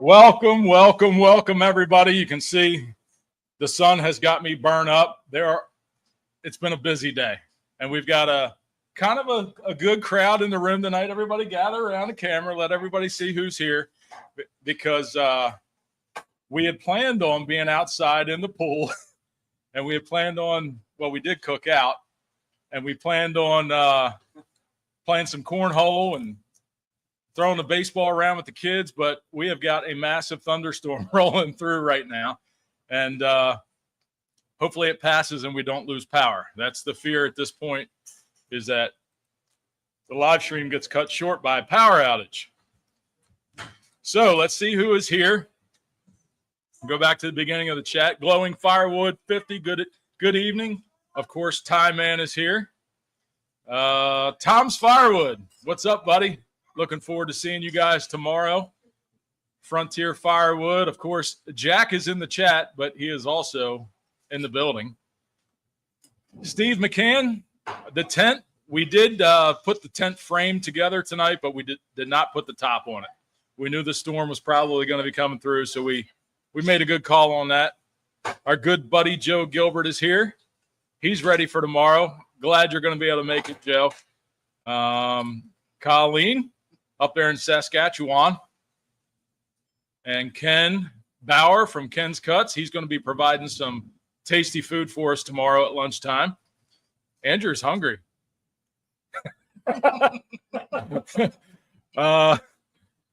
Welcome, welcome, welcome, everybody. You can see the sun has got me burned up. It's been a busy day, and we've got a kind of a good crowd in the room tonight. Everybody gather around the camera, let everybody see who's here, because we had planned on being outside in the pool, and we had planned on, well, we did cook out, and we planned on playing some cornhole and throwing the baseball around with the kids, but we have got a massive thunderstorm rolling through right now, and hopefully it passes and we don't lose power. That's the fear at this point, is that the live stream gets cut short by a power outage. So let's see who is here. Go back to the beginning of the chat. Glowing Firewood 50, good evening. Of course, Ty Man is here. Tom's Firewood, what's up, buddy? Looking forward to seeing you guys tomorrow. Frontier Firewood. Of course, Jack is in the chat, but he is also in the building. Steve McCann, the tent. We did put the tent frame together tonight, but we did not put the top on it. We knew the storm was probably going to be coming through, so we made a good call on that. Our good buddy Joe Gilbert is here. He's ready for tomorrow. Glad you're going to be able to make it, Joe. Colleen up there in Saskatchewan. And Ken Bauer from Ken's Cuts. He's going to be providing some tasty food for us tomorrow at lunchtime. Andrew's hungry. The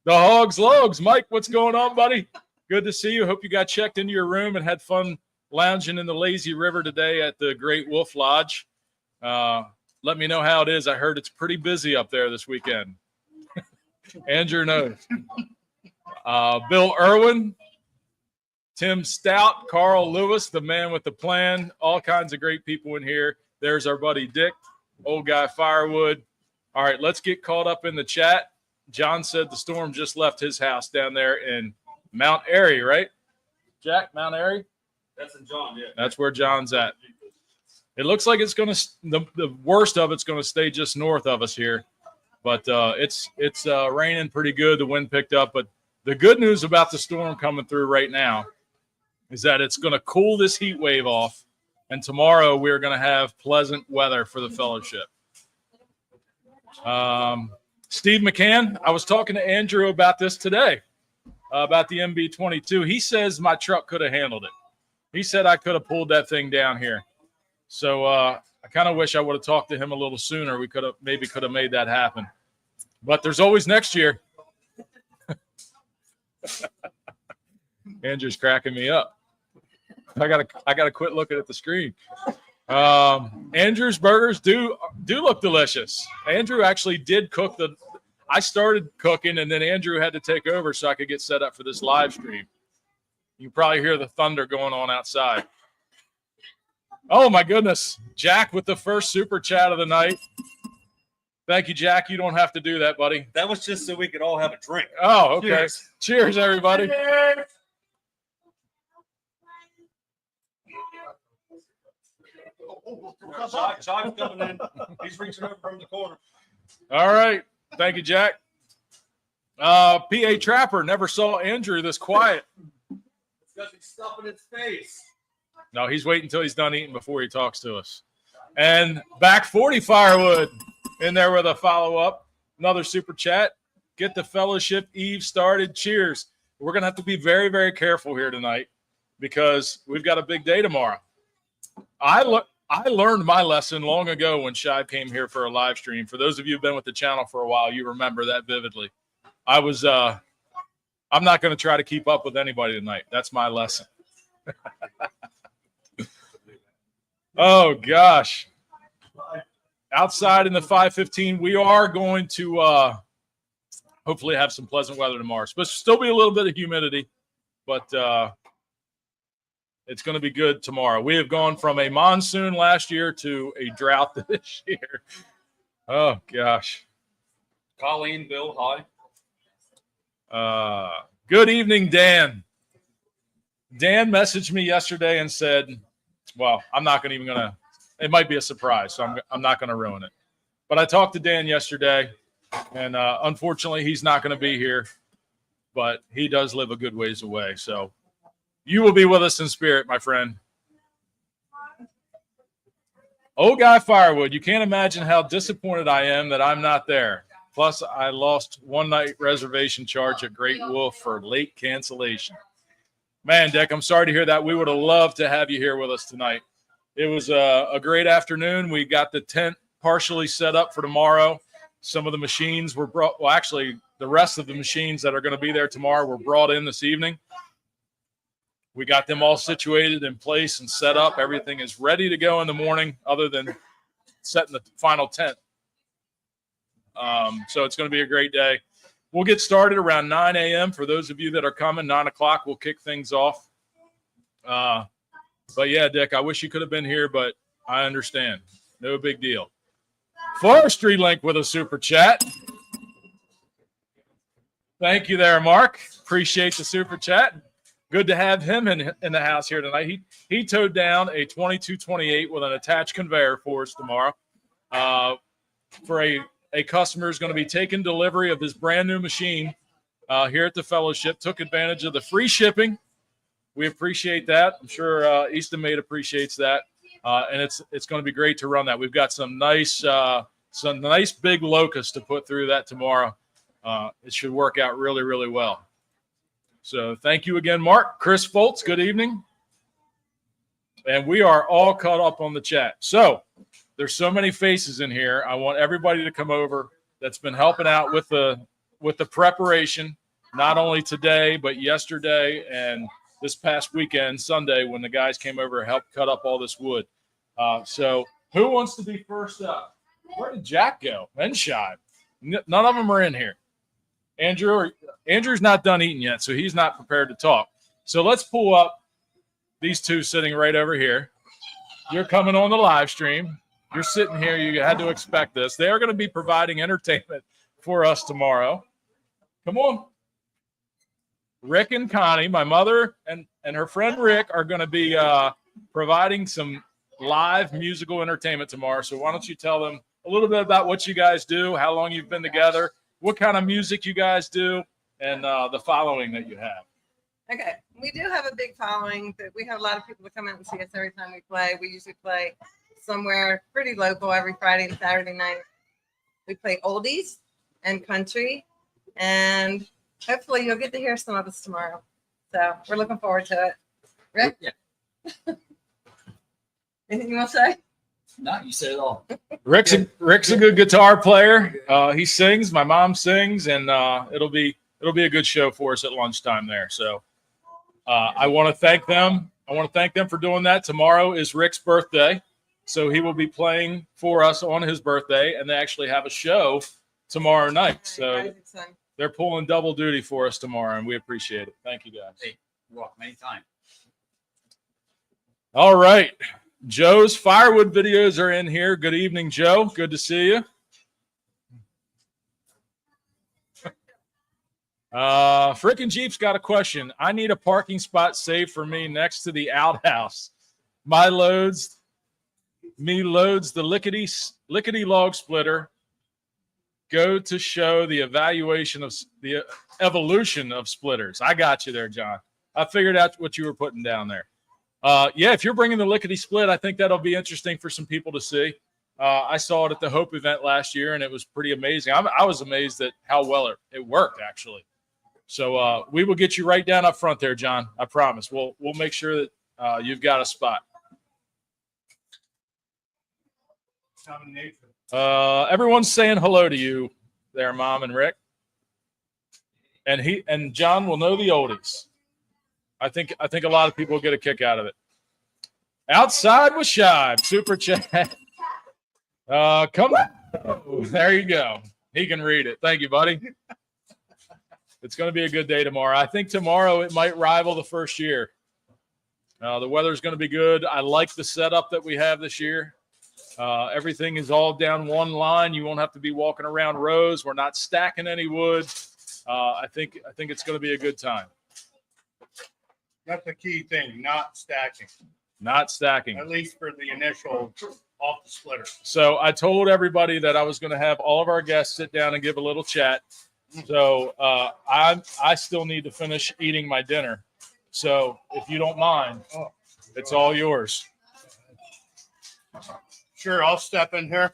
Hogs Logs. Mike, what's going on, buddy? Good to see you. Hope you got checked into your room and had fun lounging in the lazy river today at the Great Wolf Lodge. Let me know how it is. I heard it's pretty busy up there this weekend. Andrew knows. Bill Irwin, Tim Stout, Carl Lewis, the man with the plan, all kinds of great people in here. There's our buddy Dick, Old Guy Firewood. All right, let's get caught up in the chat. John said the storm just left his house down there in Mount Airy, right? Jack, Mount Airy? That's in John, yeah. That's where John's at. It looks like it's going to the worst of it's going to stay just north of us here. But it's raining pretty good. The wind picked up. But the good news about the storm coming through right now is that it's going to cool this heat wave off. And tomorrow we're going to have pleasant weather for the fellowship. Steve McCann, I was talking to Andrew about this today, about the MB-22. He says my truck could have handled it. He said I could have pulled that thing down here. So I kind of wish I would have talked to him a little sooner. We could have made that happen. But there's always next year. Andrew's cracking me up. I gotta quit looking at the screen. Andrew's burgers do look delicious. Andrew actually did cook I started cooking and then Andrew had to take over so I could get set up for this live stream. You can probably hear the thunder going on outside. Oh my goodness. Jack with the first super chat of the night. Thank you, Jack. You don't have to do that, buddy. That was just so we could all have a drink. Oh, okay. Cheers everybody. Cheers. John's coming in. He's reaching over from the corner. All right. Thank you, Jack. PA Trapper never saw Andrew this quiet. It's got me stuffing its face. No, he's waiting until he's done eating before he talks to us. And back 40 Firewood in there with a follow-up. Another super chat. Get the fellowship Eve started. Cheers. We're going to have to be very, very careful here tonight because we've got a big day tomorrow. I learned my lesson long ago when Shive came here for a live stream. For those of you who've been with the channel for a while, you remember that vividly. I'm not going to try to keep up with anybody tonight. That's my lesson. Oh, gosh. Outside in the 515, we are going to hopefully have some pleasant weather tomorrow. But still be a little bit of humidity, but it's going to be good tomorrow. We have gone from a monsoon last year to a drought this year. Oh, gosh. Colleen, Bill, hi. Good evening, Dan. Dan messaged me yesterday and said, well, I'm not going to, it might be a surprise, so I'm not going to ruin it. But I talked to Dan yesterday, and unfortunately, he's not going to be here. but he does live a good ways away. So you will be with us in spirit, my friend. Old Guy Firewood, you can't imagine how disappointed I am that I'm not there. Plus, I lost one night reservation charge at Great Wolf for late cancellation. Man, Dick, I'm sorry to hear that. We would have loved to have you here with us tonight. It was a great afternoon. We got the tent partially set up for tomorrow. Some of the machines were brought. Well, actually, the rest of the machines that are going to be there tomorrow were brought in this evening. We got them all situated in place and set up. Everything is ready to go in the morning other than setting the final tent. So it's going to be a great day. We'll get started around 9 a.m. For those of you that are coming, 9 o'clock, we'll kick things off. But yeah, Dick, I wish you could have been here, but I understand. No big deal. Forestry Link with a super chat. Thank you there, Mark. Appreciate the super chat. Good to have him in the house here tonight. He towed down a 2228 with an attached conveyor for us tomorrow. For a customer is going to be taking delivery of this brand new machine here at the fellowship. Took advantage of the free shipping. We appreciate that. I'm sure Easton Mate appreciates that. And it's going to be great to run that. We've got some nice big locusts to put through that tomorrow. It should work out really, really well. So thank you again, Mark. Chris Foltz, good evening. And we are all caught up on the chat. So there's so many faces in here. I want everybody to come over that's been helping out with the preparation, not only today, but yesterday and this past weekend, Sunday, when the guys came over and helped cut up all this wood. So who wants to be first up? Where did Jack go? And Shive. None of them are in here. Andrew's not done eating yet, so he's not prepared to talk. So let's pull up these two sitting right over here. You're coming on the live stream. You're sitting here. You had to expect this. They are going to be providing entertainment for us tomorrow. Come on. Rick and Connie, my mother and her friend Rick, are going to be providing some live musical entertainment tomorrow. So why don't you tell them a little bit about what you guys do, how long you've been together, what kind of music you guys do, and the following that you have. Okay, we do have a big following. That we have a lot of people that come out and see us every time we play. We usually play somewhere pretty local every Friday and Saturday night. We play oldies and country, and hopefully you'll get to hear some of us tomorrow. So we're looking forward to it. Rick? Yeah. Anything you want to say? No, you said it all. Rick's a good guitar player. He sings. My mom sings, and it'll be a good show for us at lunchtime there. So I want to thank them. I want to thank them for doing that. Tomorrow is Rick's birthday, so he will be playing for us on his birthday, and they actually have a show tomorrow night. So they're pulling double duty for us tomorrow, and we appreciate it. Thank you, guys. Hey, you're welcome anytime. All right. Joe's firewood videos are in here. Good evening, Joe. Good to see you. Frickin' Jeep's got a question. I need a parking spot saved for me next to the outhouse. Loads the lickety log splitter. Go to show the evolution of splitters. I got you there, John. I figured out what you were putting down there. Yeah, if you're bringing the lickety split, I think that'll be interesting for some people to see. I saw it at the Hope event last year, and it was pretty amazing. I was amazed at how well it worked, actually. So we will get you right down up front there, John. I promise. We'll make sure that you've got a spot. Everyone's saying hello to you there, Mom and Rick. And John will know the oldies. I think a lot of people get a kick out of it. Outside with Shive, super chat. Come on. There you go. He can read it. Thank you, buddy. It's going to be a good day tomorrow. I think tomorrow it might rival the first year. The weather's going to be good. I like the setup that we have this year. Everything is all down one line. You won't have to be walking around rows. We're not stacking any wood. I think it's going to be a good time. That's the key thing, not stacking. Not stacking. At least for the initial off the splitter. So I told everybody that I was going to have all of our guests sit down and give a little chat. So I still need to finish eating my dinner. So if you don't mind, it's all yours. Sure, I'll step in here.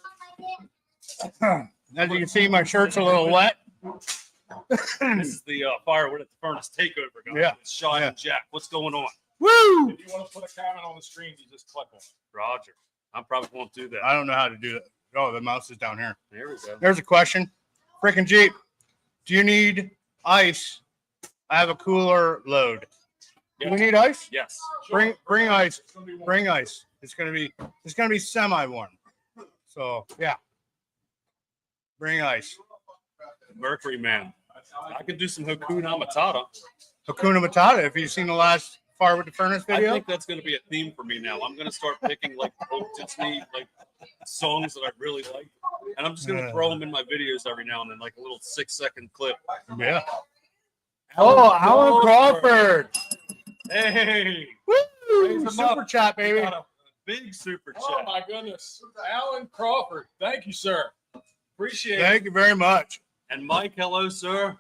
As you can see, my shirt's a little wet. This is the firewood at the furnace takeover, guys. Yeah. It's Sean Yeah. and Jack. What's going on? Woo! If you want to put a comment on the screen, you just click on it. Roger. I probably won't do that. I don't know how to do that. Oh, the mouse is down here. There we go. There's a question. Freaking Jeep, do you need ice? I have a cooler load. Do we need ice? Yes. Bring ice. It's gonna be one. Bring ice. It's gonna be semi-warm. So yeah. Bring ice. Mercury Man. I could do some Hakuna Matata. Hakuna Matata. If you've seen the last Fire with the Furnace I video, think that's going to be a theme for me now. I'm going to start picking like old Disney like songs that I really like, and I'm just going to throw them in my videos every now and then, like a little 6-second clip. yeah. Oh, Alan Crawford. Hey, Woo! Raise 'em Super up. chat, baby. got a big super Oh chat. my goodness, Alan Crawford. Thank you, sir. Appreciate it. Thank you very much. And Mike, hello, sir.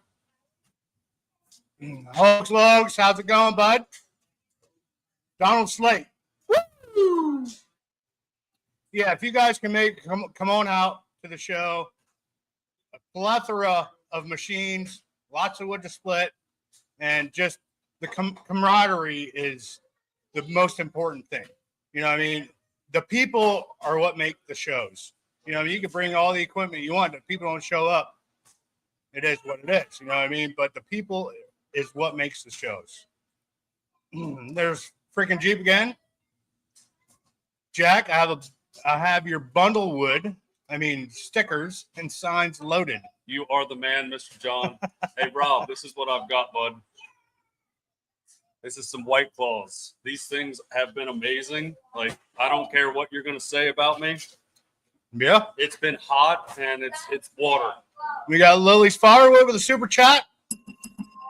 Hogs Logs, how's it going, bud? Donald Slate. Woo! Yeah, if you guys can come on out to the show. A plethora of machines, lots of wood to split, and just the camaraderie is the most important thing. You know what I mean? The people are what make the shows. You know, you can bring all the equipment you want, but people don't show up. It is what it is. You know what I mean? But the people is what makes the shows. There's freaking Jeep again. Jack, I have your bundle wood. I mean, stickers and signs loaded. You are the man, Mr. John. Hey, Rob, this is what I've got, bud. This is some White Claws. These things have been amazing. Like, I don't care what you're going to say about me. Yeah. It's been hot and it's water. We got Lily's Firewood with a super chat.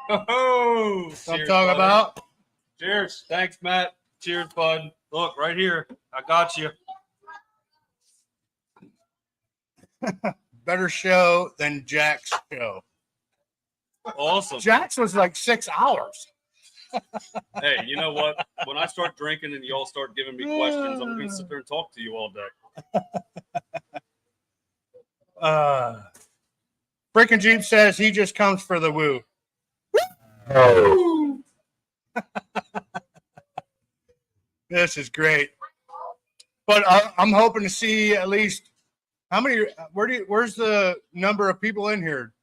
Oh, That's what I'm talking about. Cheers. Thanks, Matt. Cheers, bud. Look, right here. I got you. Better show than Jack's show. Awesome. Jack's was like 6 hours. Hey, you know what? When I start drinking and y'all start giving me questions, I'm going to sit there and talk to you all day. Freaking Jeep says he just comes for the woo. This is great. But I'm hoping to see at least how many. Where's the number of people in here?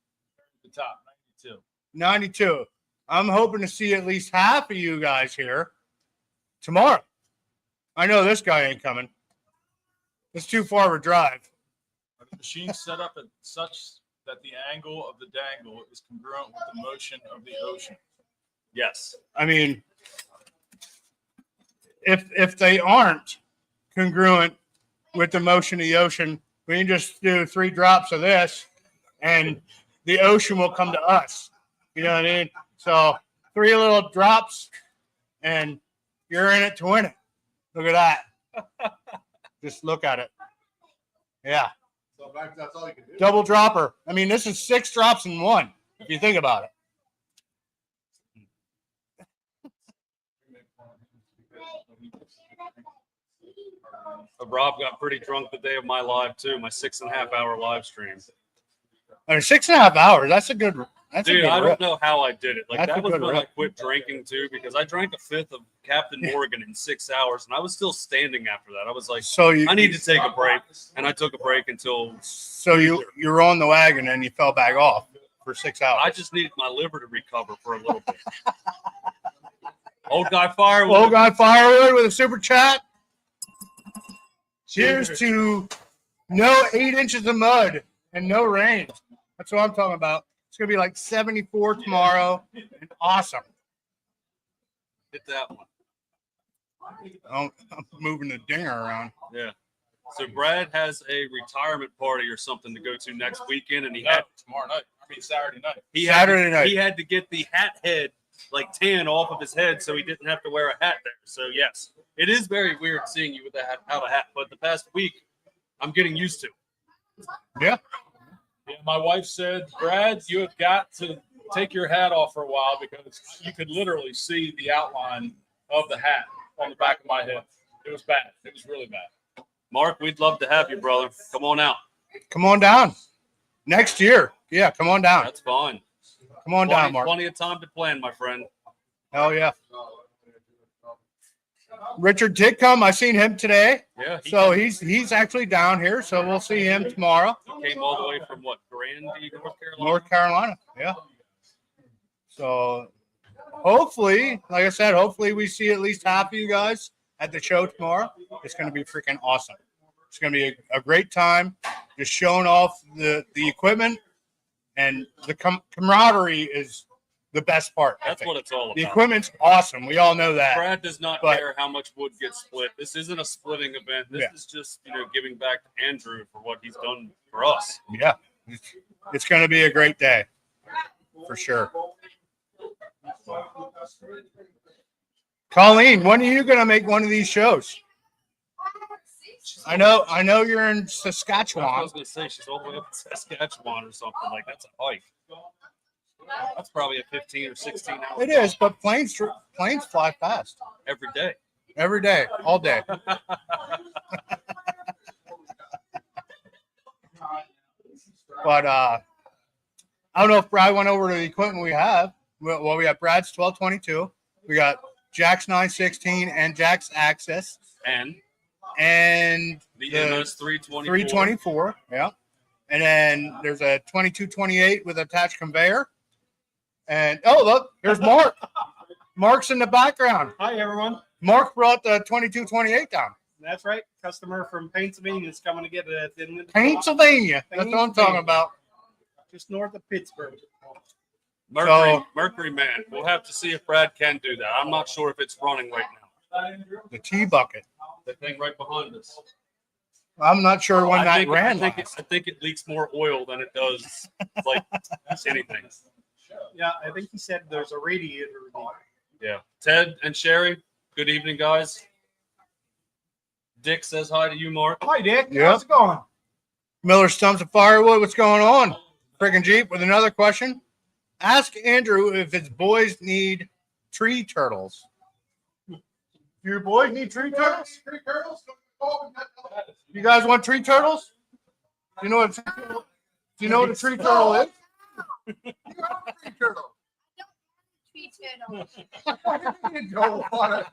The top 92. 92. I'm hoping to see at least half of you guys here tomorrow. I know this guy ain't coming. It's too far of a drive. Are the machines set up at such that the angle of the dangle is congruent with the motion of the ocean? Yes. I mean, if they aren't congruent with the motion of the ocean, we can just do 3 drops of this, and the ocean will come to us. You know what I mean? So 3 little drops, and you're in it to win it. Look at that. Just look at it. Yeah. So that's all you can do. Double dropper. I mean, this is 6 drops in one, if you think about it. Rob got pretty drunk the day of my live, too. My 6.5 hour live stream. I mean, 6.5 hours. That's a good. That's Dude, a good I rip. don't know how I did it. Like, That's that a was good when I rip. quit drinking, too, because I drank a fifth of Captain Morgan in 6 hours, and I was still standing after that. I was like, So you. I need to take a break. And I took a break until So you're on the wagon and you fell back off for 6 hours. I just needed my liver to recover for a little bit. Old guy firewood. Old guy firewood with a super chat. Cheers to no 8 inches of mud and no rain. That's what I'm talking about. It's gonna be like 74 tomorrow and awesome. Hit that one. I'm moving the dinger around. Yeah. So Brad has a retirement party or something to go to next weekend, and No, tomorrow night. I mean, Saturday night. Saturday night. He had to get the hat head like tan off of his head so he didn't have to wear a hat there. So yes, it is very weird seeing you with a hat, without a hat. But the past week, I'm getting used to. Yeah. Yeah. my wife said, Brad, you have got to take your hat off for a while because you could literally see the outline of the hat on the back of my head. It was bad. It was really bad. Mark, we'd love to have you, brother. Come on out. Come on down. Next year. Yeah, come on down. That's fine. Come on down, Mark. Plenty of time to plan, my friend. Hell yeah. Richard did come. I seen him today. Yeah. So he's actually down here. So we'll see him tomorrow. He came all the way from what, Grandy, North Carolina? North Carolina. Yeah. So hopefully, like I said, hopefully we see at least half of you guys at the show tomorrow. It's going to be freaking awesome. It's going to be a great time. Just showing off the equipment, and the camaraderie is the best part. That's what it's all about. The equipment's awesome. We all know that. Brad does not care how much wood gets split. This isn't a splitting event. This is just, giving back to Andrew for what he's done for us. Yeah. It's going to be a great day for sure. Colleen, when are you going to make one of these shows? I know you're in Saskatchewan. I was going to say she's all the way up in Saskatchewan or something. Like, that's a hike. That's probably a 15 or 16 hour. It is, but planes fly fast. Every day. Every day, all day. But I don't know if Brad went over to the equipment we have. Well, we have Brad's 1222. We got Jack's 916 and Jack's Access. And the MS 324. 324, yeah. And then there's a 2228 with attached conveyor. And look, here's Mark. Mark's in the background. Hi, everyone. Mark brought the 2228 down. That's right. Customer from Pennsylvania is coming to get it. Pennsylvania. That's what I'm talking about. Just north of Pittsburgh. Mercury Man. We'll have to see if Brad can do that. I'm not sure if it's running right now. The T bucket. The thing right behind us. I'm not sure when that ran. I think it leaks more oil than it does like anything. Yeah, I think he said there's a radiator. Yeah. Ted and Sherry, good evening, guys. Dick says hi to you, Mark. Hi, Dick. Yeah. How's it going? Miller Stumps of Firewood. What's going on? Freaking Jeep with another question. Ask Andrew if his boys need tree turtles. Your boys need tree turtles? Tree turtles? You guys want tree turtles? Do you know what a tree turtle is? You have a tree turtle. You don't want it.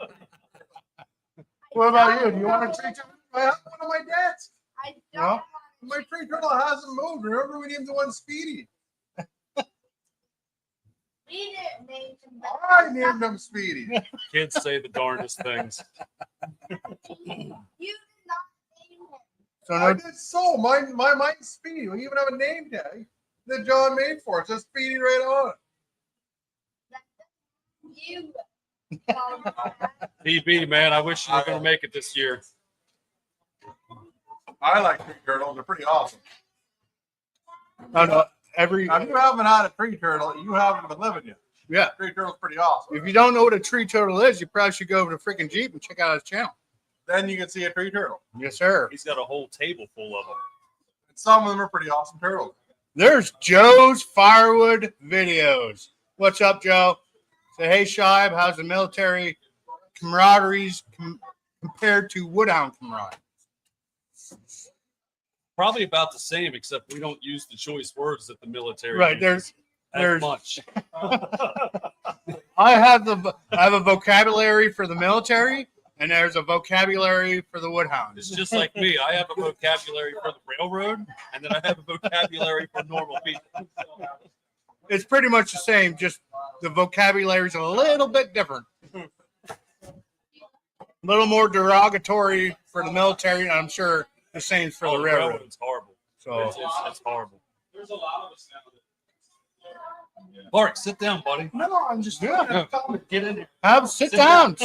What about you? Do you want a tree turtle? I have one of my dad's. I don't. My tree turtle hasn't moved. Remember, we named the one Speedy. We didn't name him. I named him Speedy. Kids say the darndest things. You did not name him. So I did so. Mine's Speedy. We even have a name tag that John made for it. It says Speedy right on it. You. PB, man, I wish you were going to make it this year. I like tree turtles. They're pretty awesome. No, Now, if you haven't had a tree turtle, you haven't been living yet. Yeah. Tree turtle's pretty awesome. If you don't know what a tree turtle is, you probably should go over to freaking Jeep and check out his channel. Then you can see a tree turtle. Yes, sir. He's got a whole table full of them. And some of them are pretty awesome turtles. There's Joe's Firewood Videos. What's up, Joe? Say, hey, Shibe, how's the military camaraderies compared to Woodhound camaraderie? Probably about the same, except we don't use the choice words that the military Right, uses there's as much. I have a vocabulary for the military, and there's a vocabulary for the Woodhound. It's just like me. I have a vocabulary for the railroad, and then I have a vocabulary for normal people. It's pretty much the same, just the vocabulary is a little bit different. A little more derogatory for the military, and I'm sure the same for the railroad. Railroad's horrible. So It's horrible. There's a lot of us now. Mark, sit down, buddy. No, I'm just Get in here. sit down.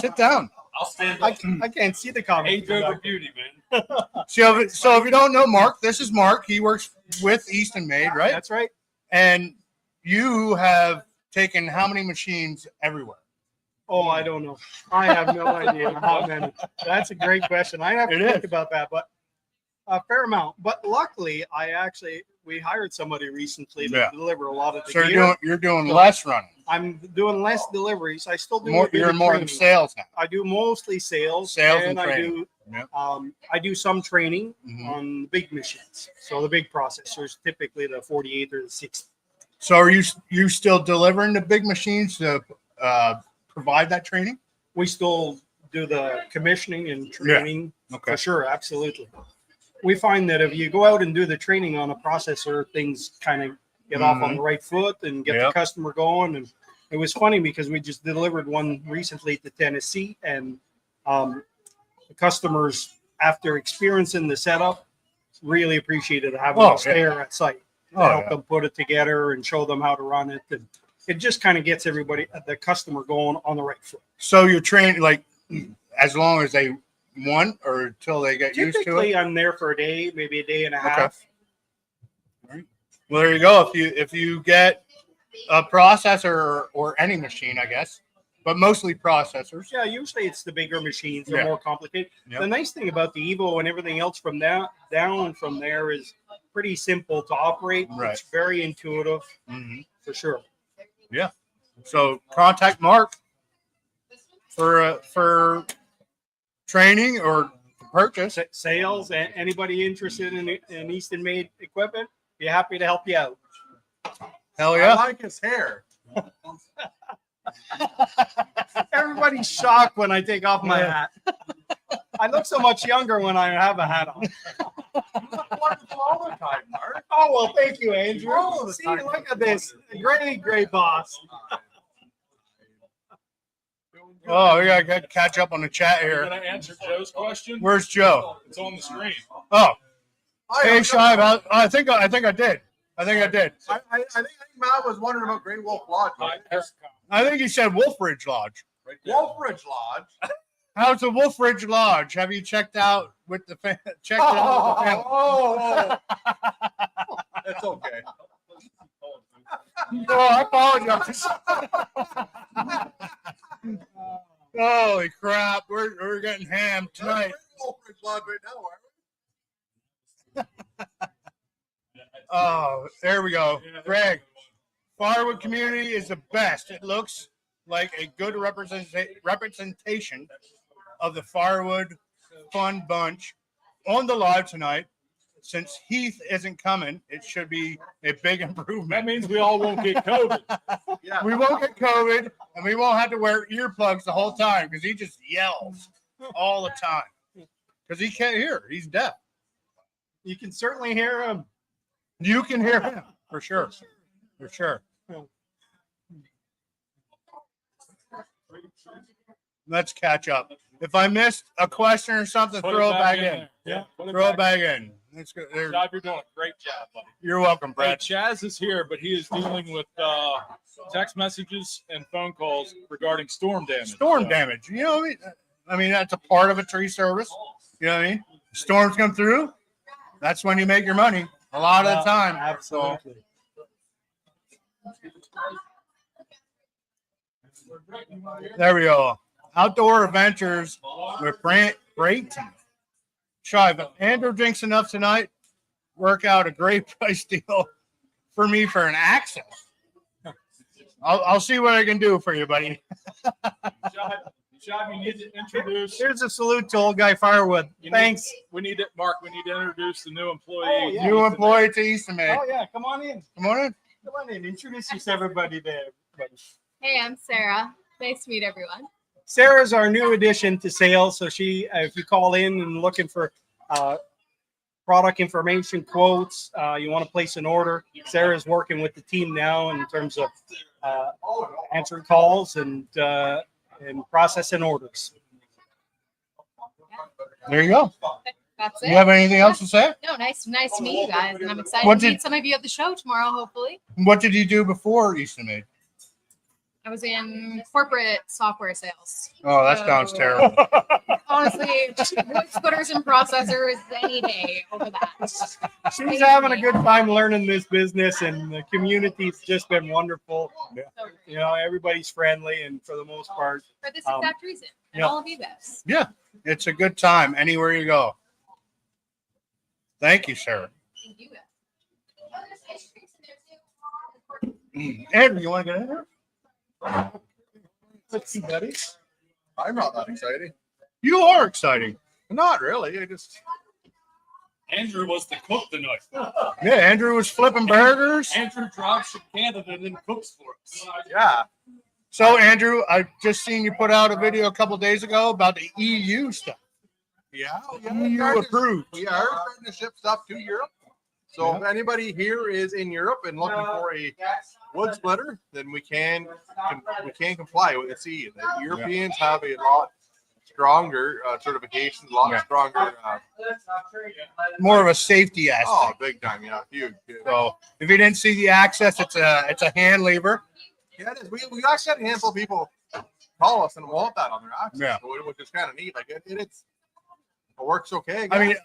I'll stand up. I can't see the comment. Age over beauty, man. So if you don't know Mark, this is Mark. He works with Easton Made, right? That's right. And you have taken how many machines everywhere? Oh, I don't know. I have no idea how many. That's a great question. I have to It think is. about that, but A fair amount, but luckily, we hired somebody recently to Yeah. deliver a lot of the So gear. you're doing So- less running. I'm doing less deliveries. I still do More, a bit you're of more in training. sales now. I do mostly sales, Sales and and I training. do Yep. I do some training Mhm. on the big machines. So the big processors, typically the 48 or the 60. So are you still delivering the big machines to provide that training? We still do the commissioning and training Okay. for sure, absolutely. We find that if you go out and do the training on a processor, things kind of get off on the right foot and get the Yep. customer going. And it was funny because we just delivered one recently to Tennessee, and the customers, after experiencing the setup, really appreciated having Oh, us there at site to Oh, help yeah. them put it together and show them how to run it. And it just kind of gets everybody, the customer, going on the right foot. So you're training like as long as they want or until they get used to Typically, it? I'm there for a day, maybe a day and a Okay. half. Well, there you go. If you get a processor or any machine, I guess, but mostly processors. Yeah, usually it's the bigger machines. They're Yeah. more complicated. Yep. The nice thing about the Evo and everything else from that down from there is pretty simple to operate. Right. It's very intuitive Mhm. for sure. So contact Mark for training or purchase. Sales and anybody interested in Easton made equipment, be happy to help you out. Hell I yeah! like his hair. Everybody's shocked when I take off my hat. I look so much younger when I have a hat on. Wonderful all the time, Mark. Oh well, thank you, Andrew. All the See, time. look at this, great boss. Oh, we gotta catch up on the chat You're here. gonna answer Joe's question. Where's Joe? It's on the screen. Oh, I, hey, Shive. I think I did. I think think Matt was wondering about Great Wolf Lodge. I think he said Wolfridge Lodge. Right there. Wolfridge Lodge. How's the Wolfridge Lodge? Have you checked out with the checked it out with the family? Oh, that's okay. Oh, I apologize. Holy crap, we're getting ham tonight. Wolfridge Lodge right now, aren't Oh, there we go. Greg, Firewood community is the best. It looks like a good representation of the Firewood Fun Bunch on the live tonight. Since Heath isn't coming, it should be a big That improvement. means we all won't get COVID. we? Yeah. We won't get COVID, and we won't have to wear earplugs the whole time because he just yells all the time because he can't hear. He's deaf. You can certainly hear him. You can hear him for sure. For sure. Let's catch up. If I missed a question or something, Put throw it back in. there. Yeah, put it Throw it back. back in. Let's go. There. Job, you're doing a great job, buddy. You're welcome, Hey, Brad. Chaz is here, but he is dealing with text messages and phone calls regarding storm damage. Storm So, damage. You know what I mean? I mean, that's a part of a tree service. You know what I mean? Storms come through. That's when you make your money a lot of the time. So, Absolutely. there we go. Outdoor adventures with Brayton. Shive, if Andrew drinks enough tonight, work out a great price deal for me for an access. I'll see what I can do for you, buddy. Job, you need to introduce. Here's a salute to old guy Firewood. Thanks. We need it, Mark. We need to introduce the new employee. Oh, yeah. New employee to Easton Made. Oh yeah, come on in. Come on in. Come on in. Introduce yourself, everybody there. Hey, I'm Sarah. Nice to meet everyone. Sarah's our new addition to sales. So she, if you call in and looking for product information, quotes, you want to place an order, Sarah's working with the team now in terms of answering calls and processing orders. There you go. That's it. You have anything else to say? No, nice to meet you guys, and I'm excited What to did- meet some of you at the show tomorrow. Hopefully, What did you do before Easton Made? I was in corporate software sales. Oh, that sounds So- terrible. Honestly, wood splitters and processors any day over that. She's having a good time learning this business, and the community's just been wonderful. So, You know, everybody's friendly, and for the most part, for this exact reason, and yeah. all of you guys. It's a good time anywhere you go. Thank you, sir. Thank you. Andrew, you want to get in there? Let's see, buddy. I'm not that exciting. You are exciting. Not really. I just Andrew was the cook tonight. Yeah, Andrew was flipping burgers. Andrew drives from Canada and then cooks for us. yeah. So, Andrew, I just seen you put out a video a couple days ago about the EU stuff. Yeah. EU approved. We are starting to ship stuff to Europe. So if anybody here is in Europe and looking for a wood splitter, then we can comply with the CE. The Europeans have a lot stronger certifications, a lot stronger. More of a safety aspect. Oh, big time, yeah, huge. So, if you didn't see the access, it's a hand lever. Yeah, it is. We actually had a handful of people call us and want that on their access, Yeah. which is kind of neat. Like it works okay. I mean,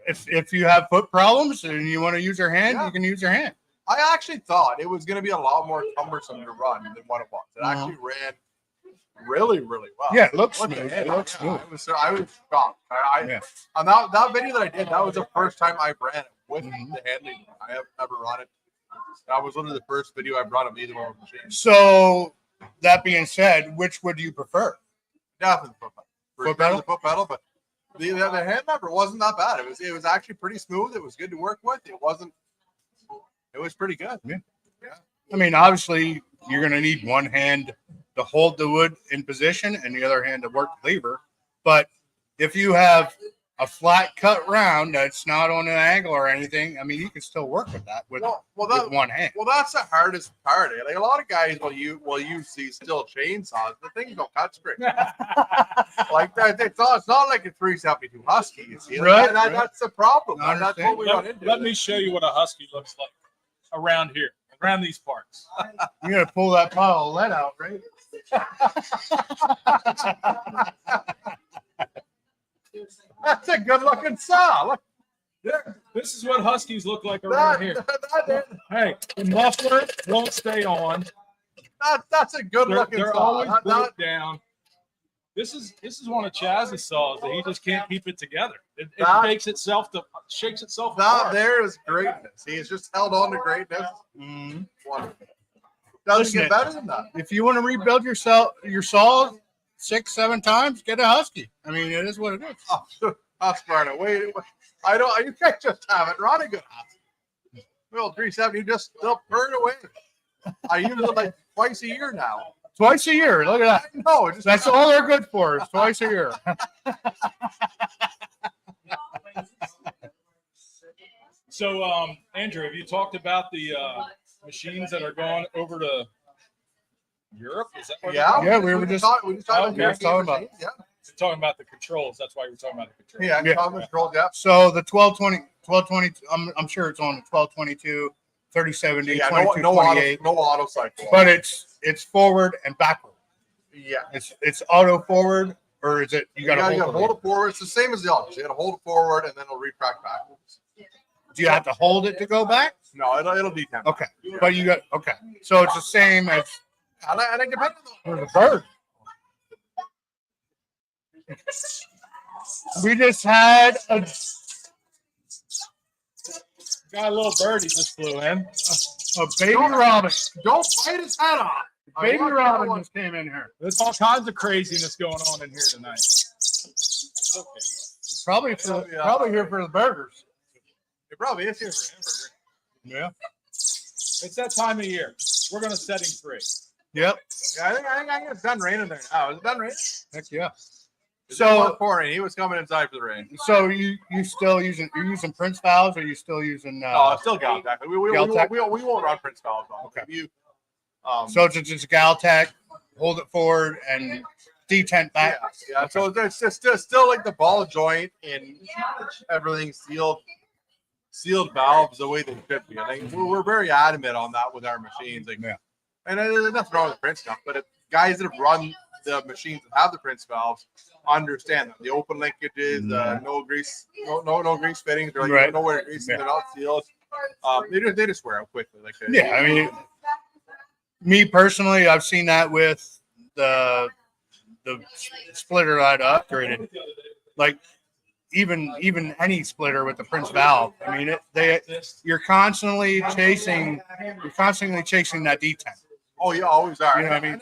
if you have foot problems and you want to use your hand, you can use your hand. I actually thought it was going to be a lot more cumbersome to run than what it was. It actually ran really, really well. Yeah, it looks Look smooth. at it. It looks smooth. I was shocked. On that video that I did, that was the first time I ran it with the handling. I have never run it. That was literally the first video I brought up either one of the machines. So, that being said, which would you prefer? Definitely foot pedal. Foot pedal? The foot pedal, but the hand lever wasn't that bad. It was actually pretty smooth. It was good to work with. It was pretty good. Yeah. I mean, obviously, you're going to need one hand to hold the wood in position and the other hand to work the lever. But if you have a flat cut round that's not on an angle or anything, I mean, you can still work with that with one hand. Well, that's the hardest part. Like a lot of guys will use these still chainsaws. The things don't cut straight. Like that, it's not like a 372 Husky. You see, Right, That's the problem. I That's what we run into. Let me show you what a Husky looks like around here, around these parts. You're going to pull that pile of lead out, right? That's a good looking saw. Look, This is what Huskies look like around here. that- Hey, the muffler won't stay on. that's a good looking They're saw. always That- broke down. This is one of Chaz's saws that he just can't keep it together. It shakes itself that apart. there is greatness. He has just held on to greatness. Wonderful. Doesn't Listen, get better than that. If you want to rebuild your saw 6-7 times, get a Husky. I mean, it is what it is. Oh, Sparta. Wait, I don't. You can't just have it. Run a good Husky. Well, 370 just still burn away. I use it like twice a year now. Twice a year. Look at that. No, That's all they're good for is twice a year. So, Andrew, have you talked about the machines that are going over to Europe? Is that what Yeah, we were just talking talking about it. Yeah, You're talking about the controls. That's why we're talking about the controls. yeah, Yeah. Thomas controls. Yeah, So the 1220, I'm sure it's on the 1222, 3070, yeah. 2228, No auto cycle. but it's forward and backward. Yeah, It's auto forward, or is it you got to hold it forward. It's the same as the others. You got to hold it forward, and then it'll retract backwards. Do you have to hold it to go back? No, it'll detempt. Okay, but you got So it's the same as And it depends on for the bird. We just had a Got a little birdie just flew in. baby robin. Don't bite his head off. Baby robin just came in here. There's all kinds of craziness going on in here tonight. It's okay. Probably here for the burgers. It probably is here for hamburger. Yeah. It's that time of year. We're gonna set him free. Yep. Yeah, I think it's done raining there now. Is it done raining? Heck yeah. So pouring. He was coming inside for the rain. So you still using Prince valves, or you still using? No, it's still Galtech. We won't run Prince valves on. Okay. You, So it's just Galtech, hold it forward and detent back. yeah. So it's just still like the ball joint and everything sealed valves the way they should be. I think we're very adamant on that with our machines. Like, Yeah. And there's nothing wrong with the Prince stuff, but guys that have run the machines that have the Prince valves understand that the open linkages, no grease, no grease fittings, or like Right. nowhere to grease, Yeah. they're not sealed. They just wear out quickly. Like Yeah, I mean, me personally, I've seen that with the splitter that I upgraded. Like, even any splitter with the Prince valve. I mean, you're constantly chasing that D10. Oh, you always are. You know what I mean?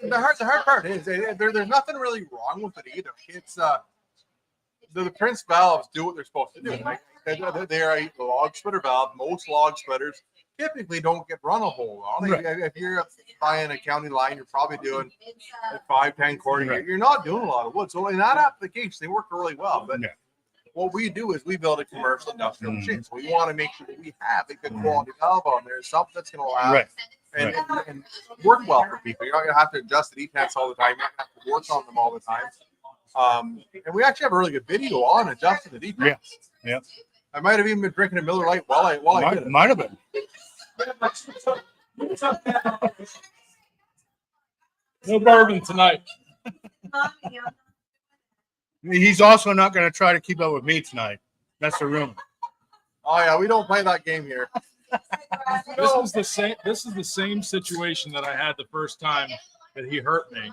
The hard part is there's nothing really wrong with it either. It's the Prince valves do what they're supposed to do. Like, they're a log splitter valve. Most log splitters typically don't get run a whole lot. Right. If you're buying a county line, you're probably doing a 5-10 cord. Right. You're not doing a lot of wood. So in that application, they work really well. But Yeah. what we do is we build a commercial industrial Mhm. machine. So we want to make sure that we have a good quality valve on there, something that's going to last Right. and work well for people. You're not going to have to adjust the E-Pants all the time. You're not going to have to work on them all the time. And we actually have a really good video on adjusting the E-Pants. Yeah. I might have even been drinking a Miller Lite while I did it. Might have been. No bourbon tonight. He's also not going to try to keep up with me tonight. That's the rumor. Oh yeah, we don't play that game here. This is the same situation that I had the first time that he hurt me.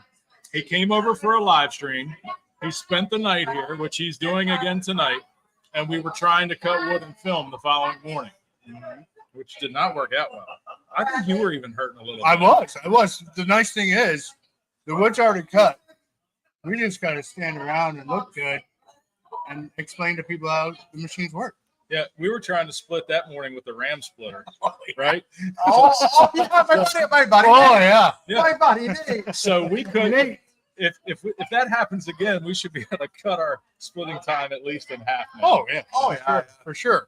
He came over for a live stream. He spent the night here, which he's doing again tonight, and we were trying to cut wood and film the following morning, which did not work out well. I think you were even hurting a little bit. I was. The nice thing is, the wood's already cut. We just got to stand around and look good and explain to people how the machines work. Yeah, we were trying to split that morning with the Ram splitter, right? Oh yeah, my buddy. Oh yeah. Yeah. My buddy Nate. So we could, Nate. if that happens again, we should be able to cut our splitting time at least in half. Now. Oh yeah. Oh yeah. For sure.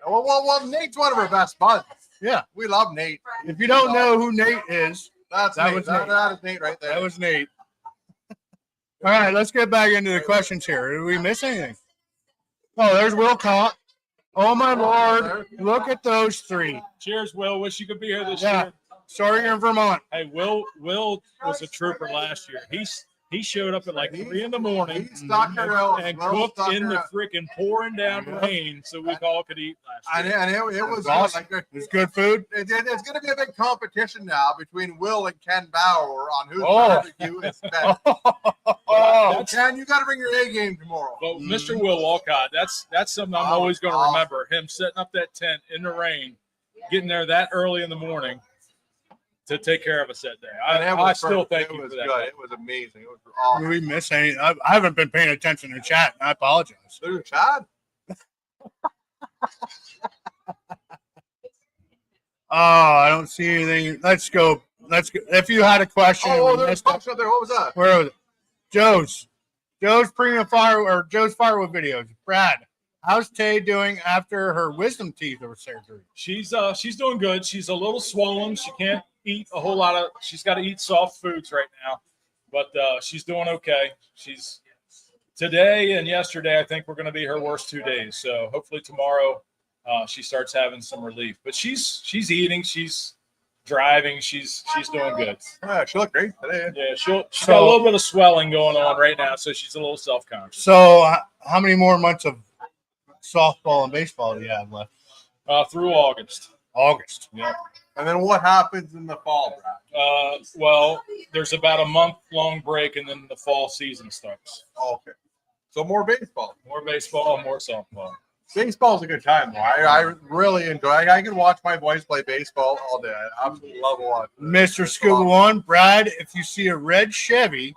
Well, Nate's one of our best buds. Yeah. We love Nate. If you don't know who Nate is, That That Nate. was That Nate. is Nate right there. that was Nate. All right, let's get back into the questions here. Did we miss anything? Oh, there's Will Comp. Oh my Lord! Look at those three. Cheers, Will. Wish you could be here this Yeah. year. Sorry, you're in Vermont. Hey, Will was a trooper last year. He showed up at like 3 a.m. He stuck her out. and Will cooked stuck in her the out. freaking pouring down rain so we all could eat last year. And it was Awesome. like It's good food. it's going to be a big competition now between Will and Ken Bauer on whose Oh. barbecue is better. Oh, Ken, you got to bring your A game tomorrow. But Mr. Will Walcott, that's something I'm always going to remember. Him setting up that tent in the rain, getting there that early in the morning to take care of us that day. And it I was still perfect. thank It you was for that. good. guy. It was amazing. It was did awesome. we miss any? I haven't been paying attention to chat. I apologize. There's a Chad. Oh, I don't see anything. Let's go. If you had a question, Oh, we there's missed it. folks out there. What was that? Where was it? Joe's premium fire or Joe's firewood videos. Brad, how's Tay doing after her wisdom teeth or surgery? She's doing good. She's a little swollen. She can't eat a whole lot of. She's got to eat soft foods right now, but she's doing okay. She's today and yesterday. I think we're going to be her worst 2 days. So hopefully tomorrow she starts having some relief. But she's eating. She's driving. She's doing good. Yeah, she looked great today. Yeah, she's got a little bit of swelling going on right now, so she's a little self-conscious. So, how many more months of softball and baseball do you have left? Through August. August. Yeah. And then what happens in the fall, Brad? Well, there's about a month-long break, and then the fall season starts. Okay. So more baseball. More baseball, more softball. Baseball's a good time, though. I really enjoy it. I can watch my boys play baseball all day. I absolutely love watching it. Mr. Scuba One, Brad, if you see a red Chevy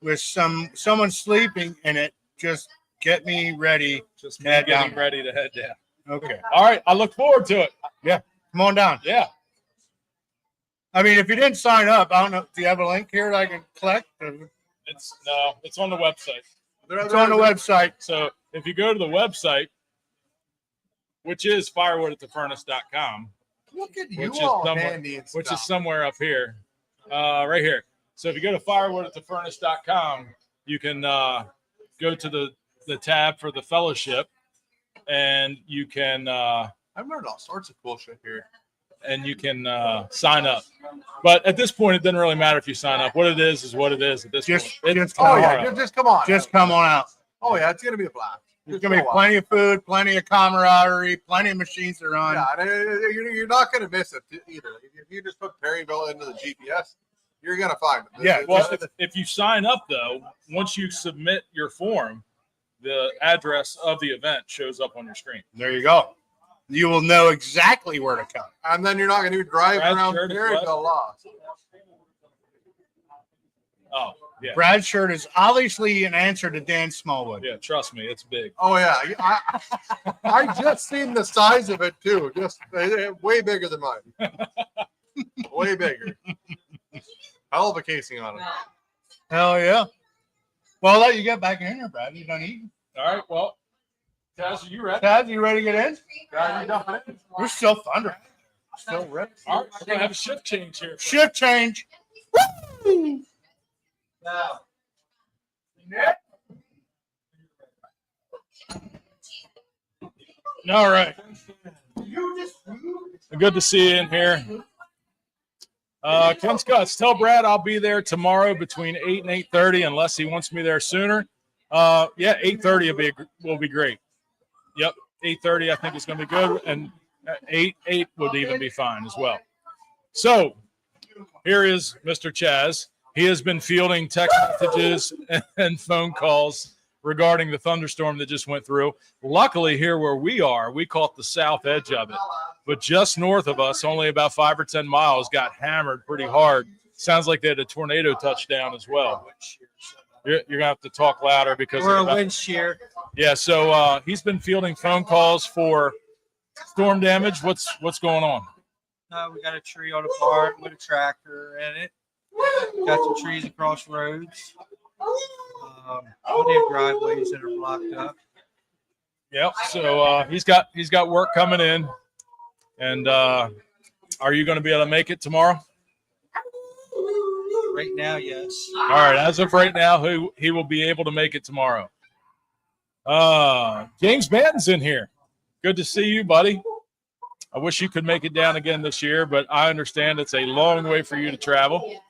with someone sleeping in it, just get me ready. Just Head getting down. ready to head down. Okay. All right, I look forward to it. Come on down. Yeah. I mean, if you didn't sign up, I don't know. Do you have a link here that I can collect? It's on the website. It's on the website. So if you go to the website, which is firewood@thefurnace.com, Look at you Which is all somewhere- handy and which stuff. is somewhere up here, right here. So if you go to firewood@thefurnace.com, you can go to the tab for the fellowship, and you can I've learned all sorts of cool shit here. sign up. But at this point, it doesn't really matter if you sign up. What it is what it is at this Just- point. just Oh All yeah, right. just come on. Just come on out. Oh yeah, it's gonna be a blast. There's Just going to be show up. plenty of food, plenty of camaraderie, plenty of machines to run. Yeah, and you're not gonna miss it either. If you just put Perryville into the GPS, you're gonna find it. Yeah, Well, if you sign up, though, once you submit your form, the address of the event shows up on your screen. There you go. You will know exactly where to come. And then you're not going to drive Brad's around shirt is Perryville lost. Oh, yeah. Brad's shirt is obviously an answer to Dan Smallwood. Yeah, trust me, it's big. Oh yeah, I just seen the size of it too. Just way bigger than mine. Way bigger. Hell of a casing on it. Hell yeah. Well, I'll let you get back in here, Brad. You done eating? All right, well, Taz, are you ready? Chad, you ready to get in? Guys, you dumping it? We're still thunder. Still ripped. All right, we're going to have a shift change here. Shift change. Woo! Now. All right. Good to see you in here. Ken Scotts, tell Brad I'll be there tomorrow between 8 and 8:30 unless he wants me there sooner. Yeah, 8:30 will be great. Yep, 8:30 I think is going to be good, and 8 would even be fine as well. So here is Mr. Chaz. He has been fielding text messages and phone calls regarding the thunderstorm that just went through. Luckily, here where we are, we caught the south edge of it. But just north of us, only about 5 or 10 miles, got hammered pretty hard. Sounds like they had a tornado touchdown as well. You're going to have to talk louder because We're a wind shear. Yeah, so he's been fielding phone calls for storm damage. What's going on? We got a tree on a barn with a tractor in it. Got some trees across roads. Plenty of driveways that are blocked up. Yep. So he's got work coming in, and are you going to be able to make it tomorrow? Right now, yes. All right. As of right now, he will be able to make it tomorrow. James Banton's in here. Good to see you, buddy. I wish you could make it down again this year, but I understand it's a long way for you to travel.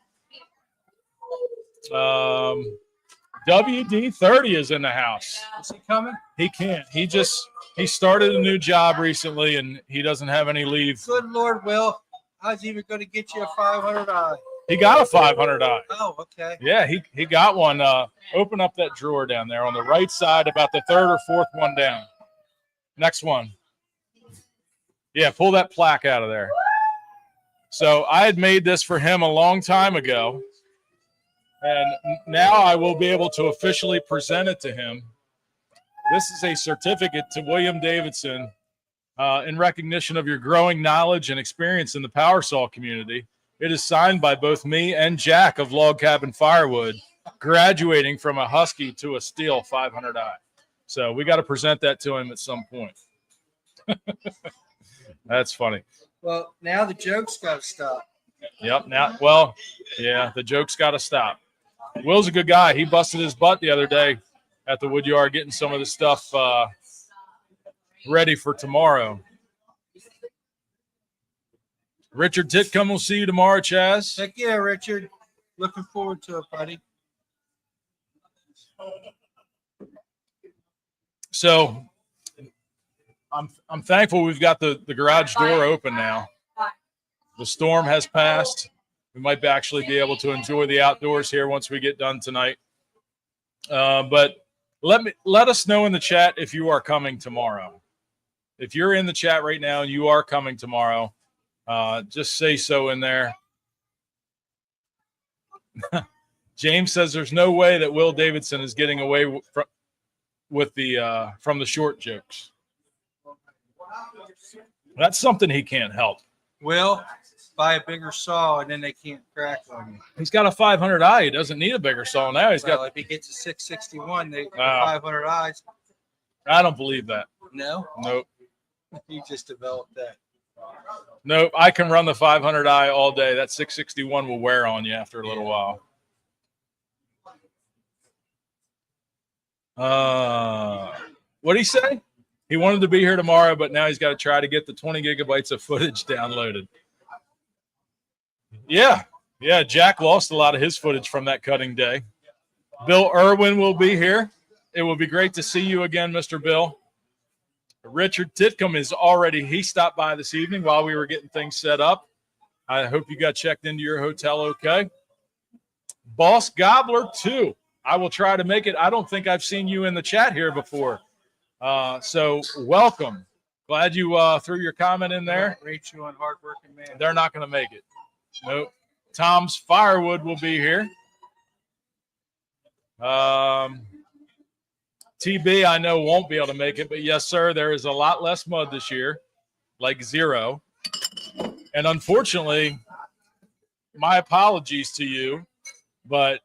WD30 is in the house. Is he coming? He can't. He started a new job recently, and he doesn't have any leave. Good Lord, Will. I was even going to get you a $500. He got a $500. Oh, okay. Yeah, he got one. Open up that drawer down there on the right side, about the third or fourth one down. Next one. Yeah, pull that plaque out of there. So I had made this for him a long time ago, and now I will be able to officially present it to him. This is a certificate to William Davidson in recognition of your growing knowledge and experience in the power saw community. It is signed by both me and Jack of Log Cabin Firewood, graduating from a Husky to a Steel 500i. So we got to present that to him at some point. That's funny. Well, now the joke's got to stop. Yep. Now, well, yeah, the joke's got to stop. Will's a good guy. He busted his butt the other day at the wood yard getting some of the stuff ready for tomorrow. Richard Titcomb will see you tomorrow, Chaz. Heck yeah, Richard. Looking forward to it, buddy. So I'm thankful we've got the garage door open now. The storm has passed. We might actually be able to enjoy the outdoors here once we get done tonight. But let us know in the chat if you are coming tomorrow. If you're in the chat right now and you are coming tomorrow, just say so in there. James says there's no way that Will Davidson is getting away from the short jokes. That's something he can't help. Will, buy a bigger saw and then they can't crack on you. He's got a 500i. He doesn't need a bigger saw now. He's Well, got. if he gets a 661, they Wow. 500 eyes. I don't believe that. No, Nope. you just developed that. Nope. I can run the 500i all day. That 661 will wear on you after a little while. What did he say? He wanted to be here tomorrow, but now he's got to try to get the 20 gigabytes of footage downloaded. Yeah. Jack lost a lot of his footage from that cutting day. Bill Irwin will be here. It will be great to see you again, Mr. Bill. Richard Titcomb he stopped by this evening while we were getting things set up. I hope you got checked into your hotel okay. Boss Gobbler 2 I will try to make it. I don't think I've seen you in the chat here before. So welcome. Glad you threw your comment in there. Rachel and hardworking man. They're not going to make it. Nope. Tom's Firewood will be here. TB, I know, won't be able to make it, but yes, sir, there is a lot less mud this year, like 0. And unfortunately, my apologies to you, but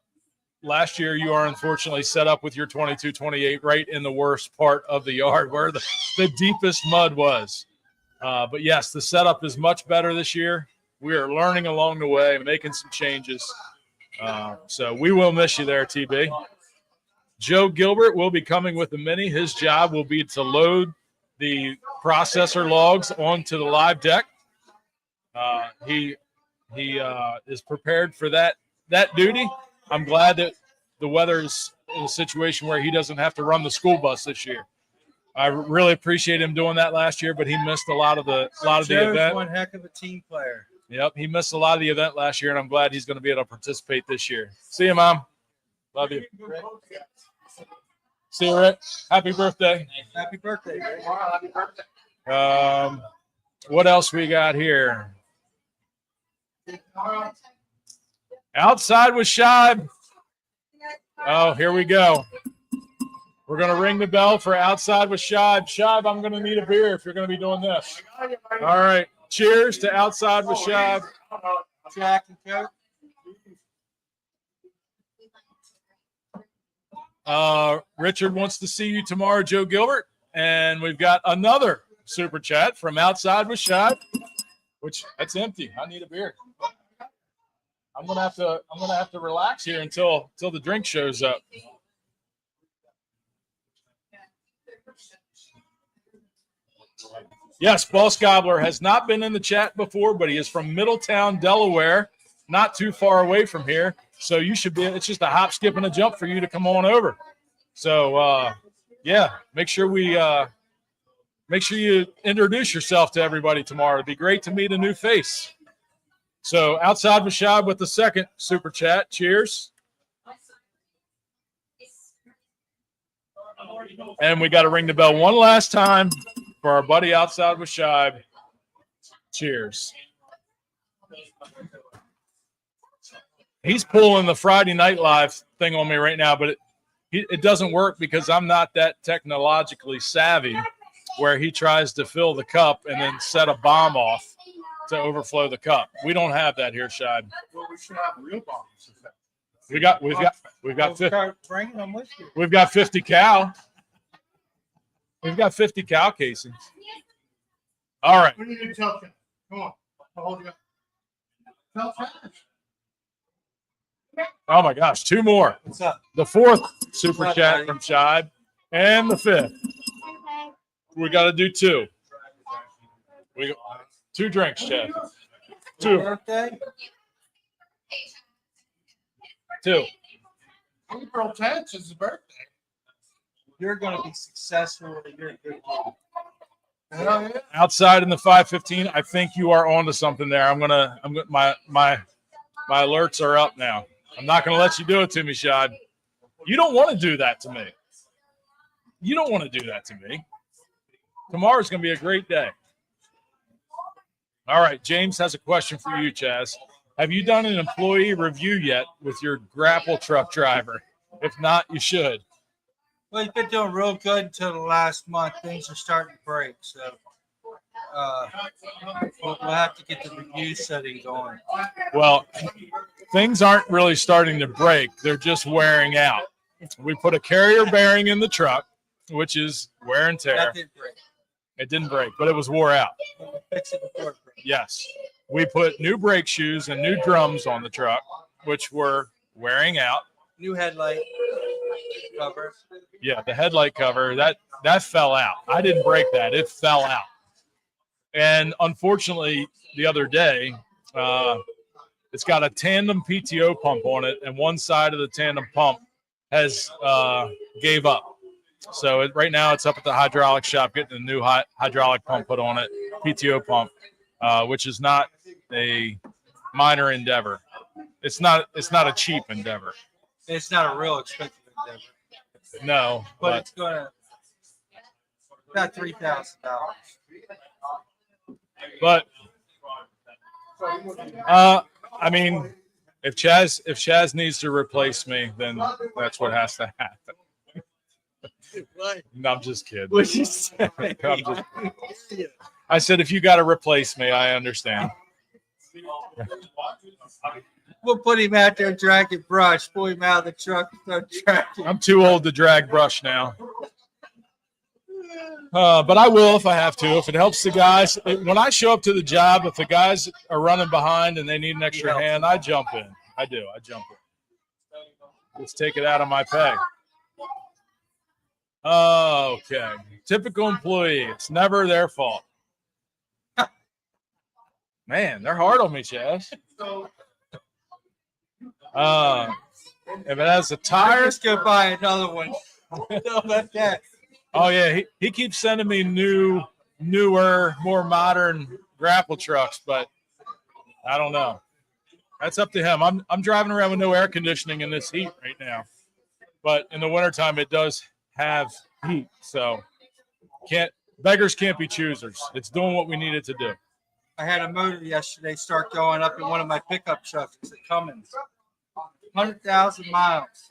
last year you are unfortunately set up with your 22-28 right in the worst part of the yard where the deepest mud was. But yes, the setup is much better this year. We are learning along the way, making some changes. So we will miss you there, TB. Joe Gilbert will be coming with the Mini. His job will be to load the processor logs onto the live deck. He is prepared for that duty. I'm glad that the weather's in a situation where he doesn't have to run the school bus this year. I really appreciate him doing that last year, but he missed a lot of the event. One heck of a team player. Yep, he missed a lot of the event last year, and I'm glad he's going to be able to participate this year. See you, Mom. Love you. See you, Rick. Happy birthday. Happy birthday, Rick. What else we got here? Outside with Shibe. Oh, here we go. We're going to ring the bell for Outside with Shibe. Shibe, I'm going to need a beer if you're going to be doing this. All right. Cheers to Outside with Shibe. Jack and Coke. Richard wants to see you tomorrow, Joe Gilbert. And we've got another super chat from Outside with Shibe, which that's empty. I need a beer. I'm gonna have to relax here until the drink shows up. Yes, Boss Gobbler has not been in the chat before, but he is from Middletown, Delaware, not too far away from here. So you should be. It's just a hop, skip, and a jump for you to come on over. So yeah, make sure you introduce yourself to everybody tomorrow. It'd be great to meet a new face. So Outside with Shibe with the second super chat. Cheers. And we got to ring the bell one last time for our buddy Outside with Shibe. Cheers. He's pulling the Friday Night Live thing on me right now, but it doesn't work because I'm not that technologically savvy where he tries to fill the cup and then set a bomb off to overflow the cup. We don't have that here, Shibe. Well, we should have real bombs. We've got 50 cal. We've got 50 cal casings. All right. We need to tell you. Come on. I'll hold you up. Tell Travis. Oh my gosh, 2 more. What's up? The 4th super chat from Shibe and the 5th. We got to do 2. We got 2 drinks, Chad. 2. Birthday? 2. April 10th is his birthday. You're going to be successful. You're a good kid. Hell yeah. Outside in the 515, I think you are onto something there. My alerts are up now. I'm not going to let you do it to me, Shibe. You don't want to do that to me. You don't want to do that to me. Tomorrow's going to be a great day. All right, James has a question for you, Chaz. Have you done an employee review yet with your grapple truck driver? If not, you should. Well, he's been doing real good until the last month. Things are starting to break, so we'll have to get the review setting going. Well, things aren't really starting to break. They're just wearing out. We put a carrier bearing in the truck, which is wear and tear. That didn't break. It didn't break, but it was wore out. We'll fix it before it breaks. Yes. We put new brake shoes and new drums on the truck, which were wearing out. New headlight cover. Yeah, the headlight cover, that fell out. I didn't break that. It fell out. And unfortunately, the other day, it's got a tandem PTO pump on it, and one side of the tandem pump has gave up. So right now it's up at the hydraulic shop getting a new hydraulic pump put on it, PTO pump, which is not a minor endeavor. It's not a cheap endeavor. It's not a real expensive endeavor, No, but but it's gonna about $3,000. but I mean, if Chaz needs to replace me, then that's what has to happen. No, I'm just kidding. What'd you say? I said, if you got to replace me, I understand. We'll put him out there dragging brush, pull him out of the truck and start dragging. I'm too old to drag brush now. But I will if I have to. If it helps the guys. When I show up to the job, if the guys are running behind and they need an extra hand, I jump in. I do. I jump in. Let's take it out of my pay. Okay. Typical employee. It's never their fault. Man, they're hard on me, Chaz. If it has a tire, Let's go buy another one. How about that? oh yeah, he keeps sending me newer, more modern grapple trucks, but I don't know. That's up to him. I'm driving around with no air conditioning in this heat right now, but in the wintertime it does have heat, so beggars can't be choosers. It's doing what we need it to do. I had a motor yesterday start going up in one of my pickup trucks at Cummins. 100,000 miles.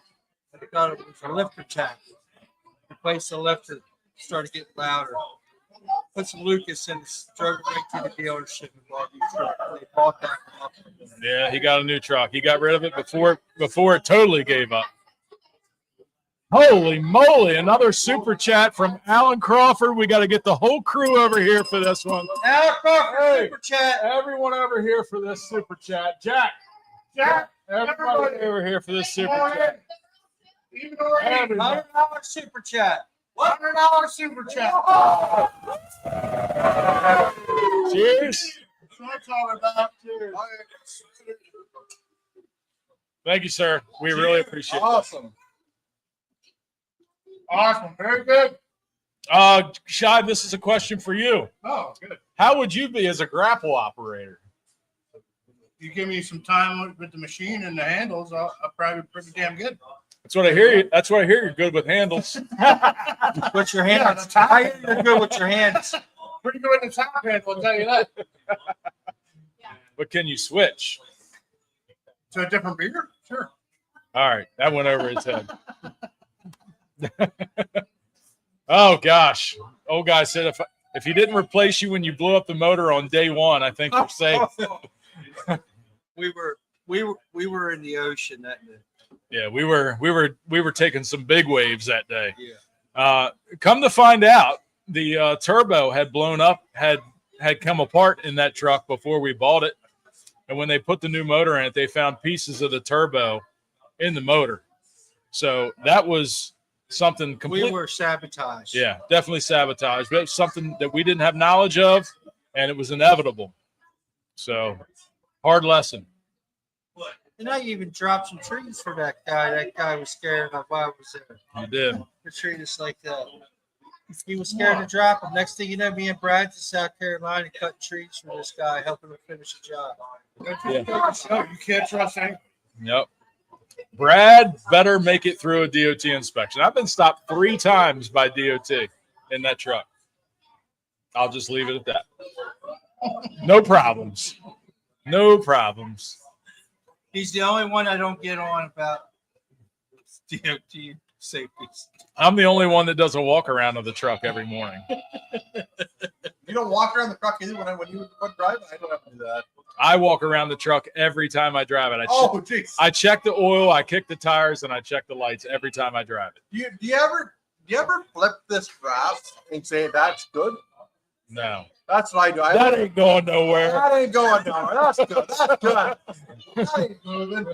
I thought it was a lifter tap. Replaced the lifter, started getting louder. Put some Lucas in, drove it right to the dealership and bought a new truck. They bought that one up. Yeah, he got a new truck. He got rid of it before it totally gave up. Holy moly, another super chat from Alan Crawford. We got to get the whole crew over here for this one. Alan Crawford, Hey, super chat. everyone over here for this super chat. Jack, everybody over here for this super chat. $100 super chat. $100 super chat. Cheers. That's what it's all about. Cheers. Thank you, sir. We really appreciate it. Awesome. Awesome. Very good. Shive, this is a question for you. Oh, good. How would you be as a grapple operator? You give me some time with the machine and the handles, I'll probably be pretty damn good. That's what I hear. That's what I hear. You're good with handles. With your Yeah, hands. the top I hear you're good with your hands. Pretty good in the top handle, I'll tell you that. But can you switch? To a different beer? Sure. All right, that went over his head. Oh gosh, old guy said if he didn't replace you when you blew up the motor on day one, I think we're safe. We were in the ocean that day. Yeah, we were taking some big waves that day. Yeah. Come to find out, the turbo had blown up, had come apart in that truck before we bought it, and when they put the new motor in it, they found pieces of the turbo in the motor. So that was something complete. We were sabotaged. Yeah, definitely sabotaged. But it's something that we didn't have knowledge of, and it was inevitable. So, hard lesson. And I even dropped some trees for that guy. That guy was scared of why I was there. You did. The tree just like that. He was scared to drop him. Next thing you know, me and Brad to South Carolina cutting trees for this guy, helping him finish the job. No, you can't trust anything. Yep. Brad better make it through a DOT inspection. I've been stopped 3 times by DOT in that truck. I'll just leave it at that. No problems. No problems. He's the only one I don't get on about DOT safety. I'm the only one that doesn't walk around to the truck every morning. You don't walk around the truck either when you drive. I don't have to do that. I walk around the truck every time I drive it. Oh, jeez. I check the oil, I kick the tires, and I check the lights every time I drive it. Do you ever flip this graph and say that's good? No. That's what I do. That ain't going nowhere. That ain't going nowhere. That's good. That's good. That ain't moving.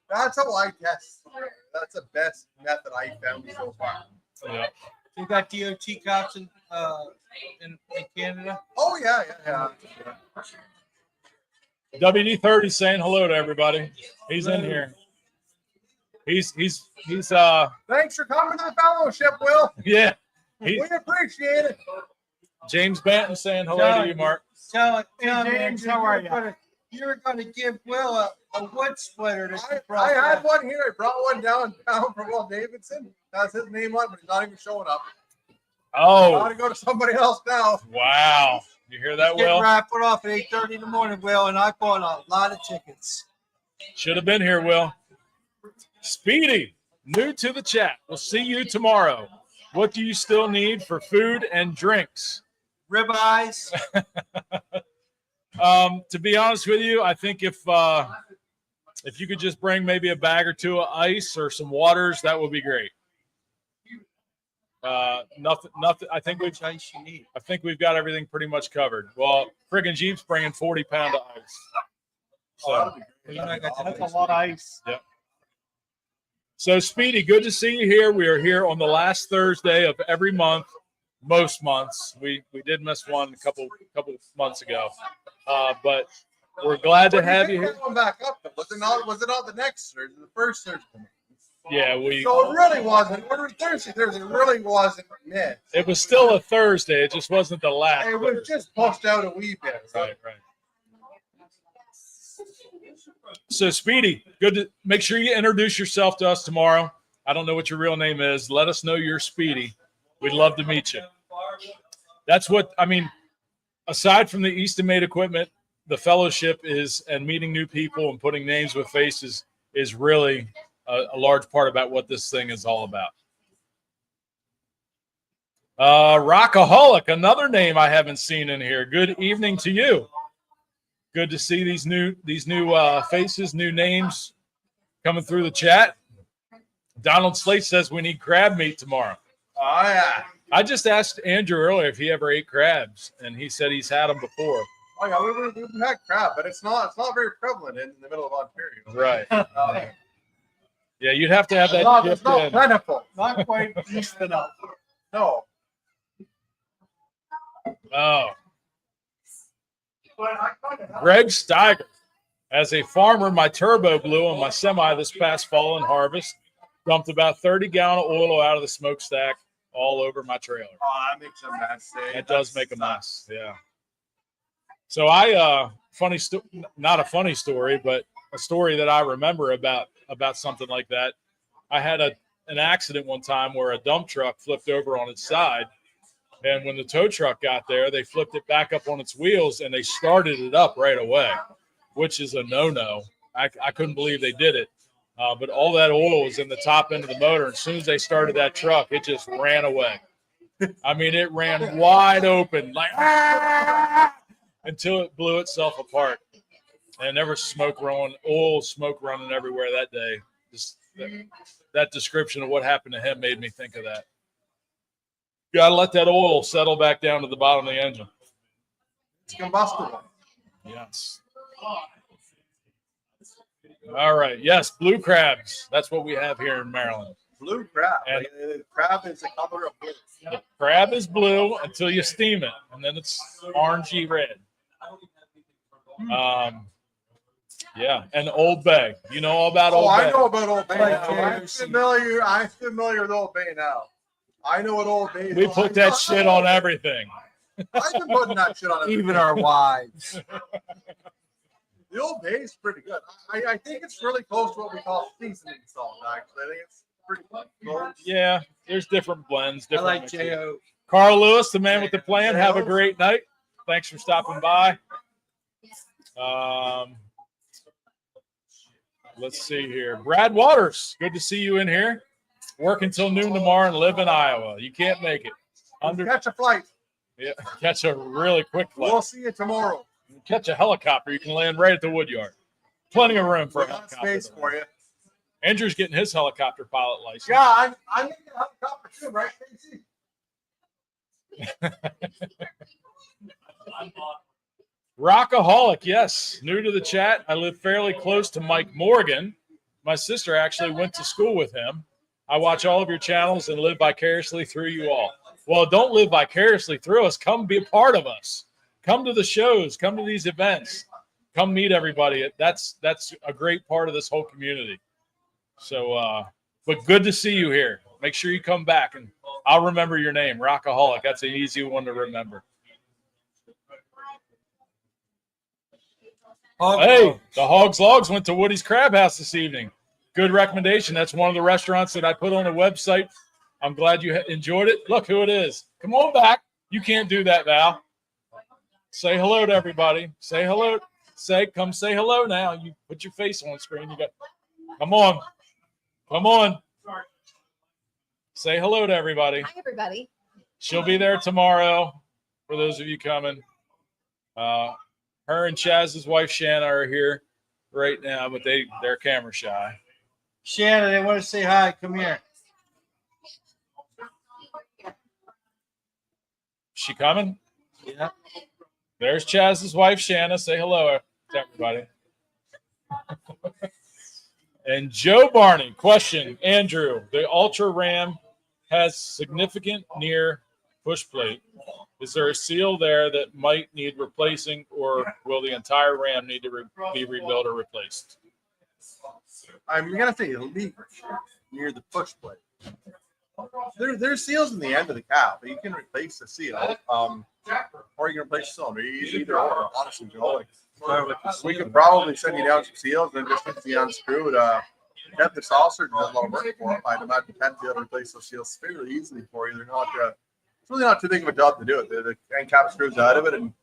That's how I test. That's the best method I found so far. Yeah. You got DOT cops in Canada? Oh yeah. WD-30 saying hello to everybody. He's in here. He's Thanks for coming to the fellowship, Will. yeah. We appreciate it. James Banton saying hello to you, Mark. Tell James, how are you? You're going to give Will a wood splitter. I had one here. I brought one down from Will Davidson. That's his name on, but he's not even showing up. Oh, Gotta go to somebody else now. wow. You hear that, Getting Will? wrapped off at 8:30 in the morning, Will, and I bought a lot of tickets. Should have been here, Will. Speedy, new to the chat. We'll see you tomorrow. What do you still need for food and drinks? Ribeyes. To be honest with you, I think if you could just bring maybe a bag or two of ice or some waters, that would be great. Nothing. I think we've got everything pretty much covered. Well, friggin' Jeep's bringing 40 pounds of ice. So That's a lot of ice. Yep. So Speedy, good to see you here. We are here on the last Thursday of every month. Most months, we did miss one a couple months ago, but we're glad to have you here. Going back up, though. Was it not the next Thursday, the first Thursday? Yeah, So it really wasn't. What was Thursday? It really wasn't missed. It was still a Thursday. It just wasn't the last. It was just pushed out a wee bit. Right. So Speedy, good to make sure you introduce yourself to us tomorrow. I don't know what your real name is. Let us know you're Speedy. We'd love to meet you. That's what I mean. Aside from the Easton Made equipment, the fellowship is and meeting new people and putting names with faces is really a large part about what this thing is all about. Rockaholic, another name I haven't seen in here. Good evening to you. Good to see these new faces, new names coming through the chat. Donald Slate says we need crab meat tomorrow. Oh yeah. I just asked Andrew earlier if he ever ate crabs, and he said he's had them before. Oh yeah, we've had crab, but it's not very prevalent in the middle of Ontario. Right. Yeah, you'd have to have that. It's not plentiful. Not quite east enough. No. Oh. Greg Steiger. As a farmer, my turbo blew on my semi this past fall in harvest. Dumped about 30-gallon of oil out of the smokestack all over my trailer. Oh, that makes a mess. It does make a mess. Yeah. So not a funny story, but a story that I remember about something like that. I had an accident one time where a dump truck flipped over on its side. And when the tow truck got there, they flipped it back up on its wheels and they started it up right away, which is a no-no. I couldn't believe they did it. But all that oil was in the top end of the motor. As soon as they started that truck, it just ran away. I mean, it ran wide open, like until it blew itself apart. And there was oil smoke running everywhere that day. Just that description of what happened to him made me think of that. You got to let that oil settle back down to the bottom of the engine. It's combustible. Yes. All right. Yes, blue crabs. That's what we have here in Maryland. Blue crab. And crab is the color of blue. the crab is blue until you steam it, and then it's orangey red. Yeah, and Old Bay. You know all about Old Bay. I know about Old Bay now. I'm KFC. familiar with Old Bay now. I know what Old Bay is. We put that shit on everything. I've been putting that shit on everything. Even our wives. The Old Bay is pretty good. I think it's really close to what we call seasoning salt, actually. I think it's pretty close. Yeah, there's different blends. I Different like mixes. J.O. Carl Lewis, the man with the plan. Have a great night. Thanks for stopping by. Let's see here. Brad Waters, good to see you in here. Work until noon tomorrow and live in Iowa. You can't make it. Catch a flight. Yeah, catch a really quick flight. We'll see you tomorrow. Catch a helicopter. You can land right at the woodyard. Plenty of room for a We got helicopter. space for you. Andrew's getting his helicopter pilot license. Yeah, I'm getting a helicopter too, right, Casey? Rockaholic, yes. New to the chat. I live fairly close to Mike Morgan. My sister actually went to school with him. I watch all of your channels and live vicariously through you all. Well, don't live vicariously through us. Come be a part of us. Come to the shows. Come to these events. Come meet everybody. That's a great part of this whole community. So, but good to see you here. Make sure you come back, and I'll remember your name, Rockaholic. That's an easy one to remember. Hey, the Hogs Logs went to Woody's Crab House this evening. Good recommendation. That's one of the restaurants that I put on the website. I'm glad you enjoyed it. Look who it is. Come on back. You can't do that, Val. Say hello to everybody. Say hello. Come say hello now. You put your face on screen. Come on. Come on. Say hello to everybody. Hi, everybody. She'll be there tomorrow for those of you coming. Her and Chaz's wife, Shanna, are here right now, but they're camera shy. Shannon, they want to say hi. Come here. She coming? Yeah. There's Chaz's wife, Shanna. Say hello to everybody. And Joe Barney, question, Andrew, the Ultra Ram has significant near push plate. Is there a seal there that might need replacing, or will the entire Ram need to be rebuilt or replaced? I'm gonna say leak near the push plate. There's seals in the end of the cap, but you can replace the seal. Or you can replace the cylinder. Either or, honestly, Joe. We could probably send you down some seals and just get the unscrewed. Get the saucer does a lot of work for them. I'd imagine you can be able to replace those seals fairly easily for you. They're not. It's really not too big of a job to do it. The end cap screws out of it and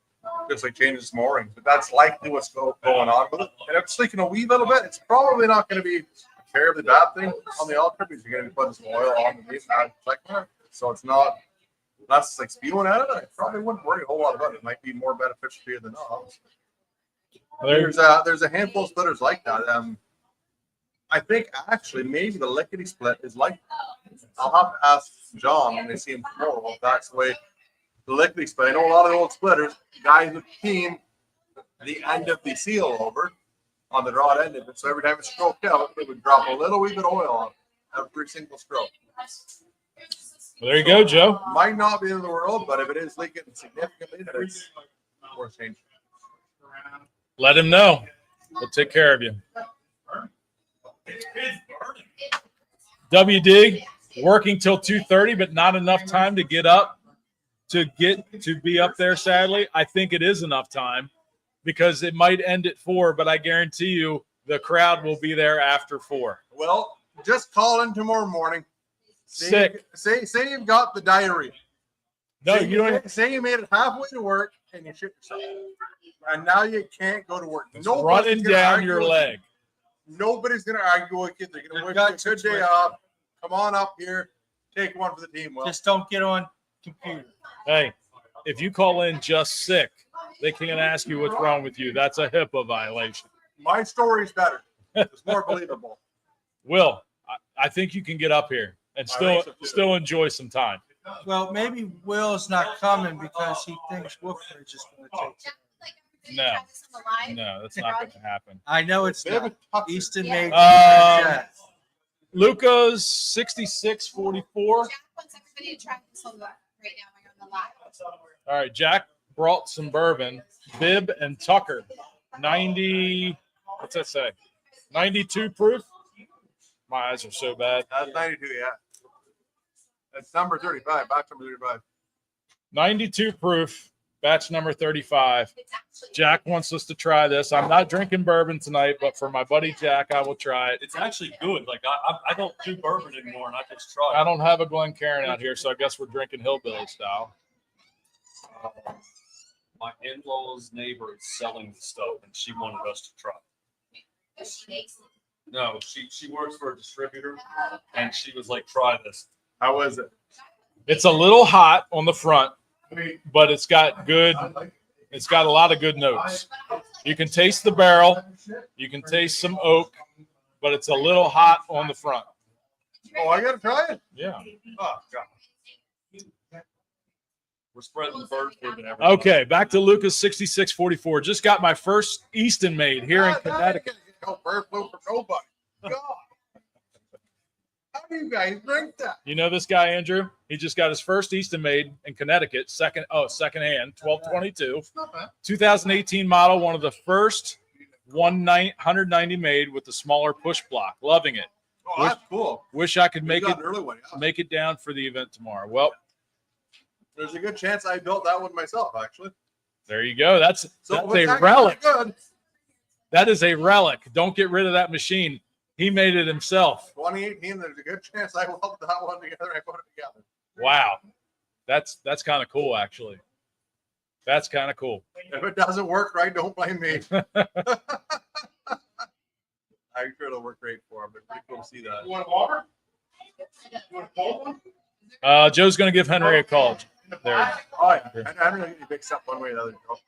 just like changes some moorings. But that's likely what's going on with it. And if it's leaking a wee little bit, it's probably not going to be a terribly bad thing on the Ultra because you're going to be putting some oil on the beef and protecting it. So it's not. Unless it's like spewing at it, I probably wouldn't worry a whole lot about it. It might be more beneficial to you than not. There's a handful of splitters like that. I think actually maybe the lickety split is like that. I'll have to ask John when they see him tomorrow if that's the way the lickety split. I know a lot of the old splitters, guys would clean the end of the seal over on the rod end of it. So every time it stroked out, it would drop a little wee bit of oil on it every single stroke. Well, there you go, Joe. Might not be in the world, but if it is leaking significantly, then it's worth changing. Let him know. We'll take care of you. WD working till 2:30, but not enough time to get up to be up there. Sadly, I think it is enough time because it might end at 4, but I guarantee you the crowd will be there after 4. Well, just call in tomorrow morning. Sick. Say you've got the diarrhea. No, say you don't. Say you made it halfway to work and you shit yourself, and now you can't go to work. It's running down your leg. Nobody's gonna argue with you. They're gonna wish you a good day off. Come on up here, take one for the team. Well, Just don't get on computer. Hey, if you call in just sick, they can't ask you what's wrong with you. That's a HIPAA violation. my story's better. It's more believable. Will, I think you can get up here and still enjoy some time. Well, maybe Will's not coming because he thinks Wolfridge is going to take it. No, that's not going to happen. I know it's not. Easton made Luca's 66.44. All right, Jack brought some bourbon. Bib and Tucker, 90. What's that say? 92 proof. My eyes are so bad. That's 92, yeah. That's number 35, batch number 35. 92 proof, batch number 35. Jack wants us to try this. I'm not drinking bourbon tonight, but for my buddy Jack, I will try it. It's actually good. Like I don't do bourbon anymore, and I just try it. I don't have a Glencairn out here, so I guess we're drinking hillbilly style. My in-law's neighbor is selling the stuff, and she wanted us to try it. No, she works for a distributor, and she was like, "Try this." How is it? It's a little hot on the front, but it's got a lot of good notes. You can taste the barrel, you can taste some oak, but it's a little hot on the front. Oh, I gotta try it. Yeah. Oh God. We're spreading bird food and everything. Okay, back to Lucas 6644. Just got my first Easton made here in Connecticut. No bird flu for nobody. God. How do you guys drink that? You know this guy, Andrew? He just got his first Easton made in Connecticut, second hand, 1222. 2018 model, one of the first 190 made with the smaller push block. Loving it. Oh, that's cool. Wish I could make You got an early one, yeah. make it down for the event tomorrow. Well, There's a good chance I built that one myself, actually. there you go. That's So a it's actually relic. Good. That is a relic. Don't get rid of that machine. He made it himself. 2018, there's a good chance I welded that one together. I put it together. Wow. That's kind of cool, actually. That's kind of cool. If it doesn't work right, don't blame me. I'm sure it'll work great for him. But pretty cool to see that. You want water? You want a cold one? Joe's going to give Henry a call. There. Oh, yeah. I'm going to mix up one way or the other. All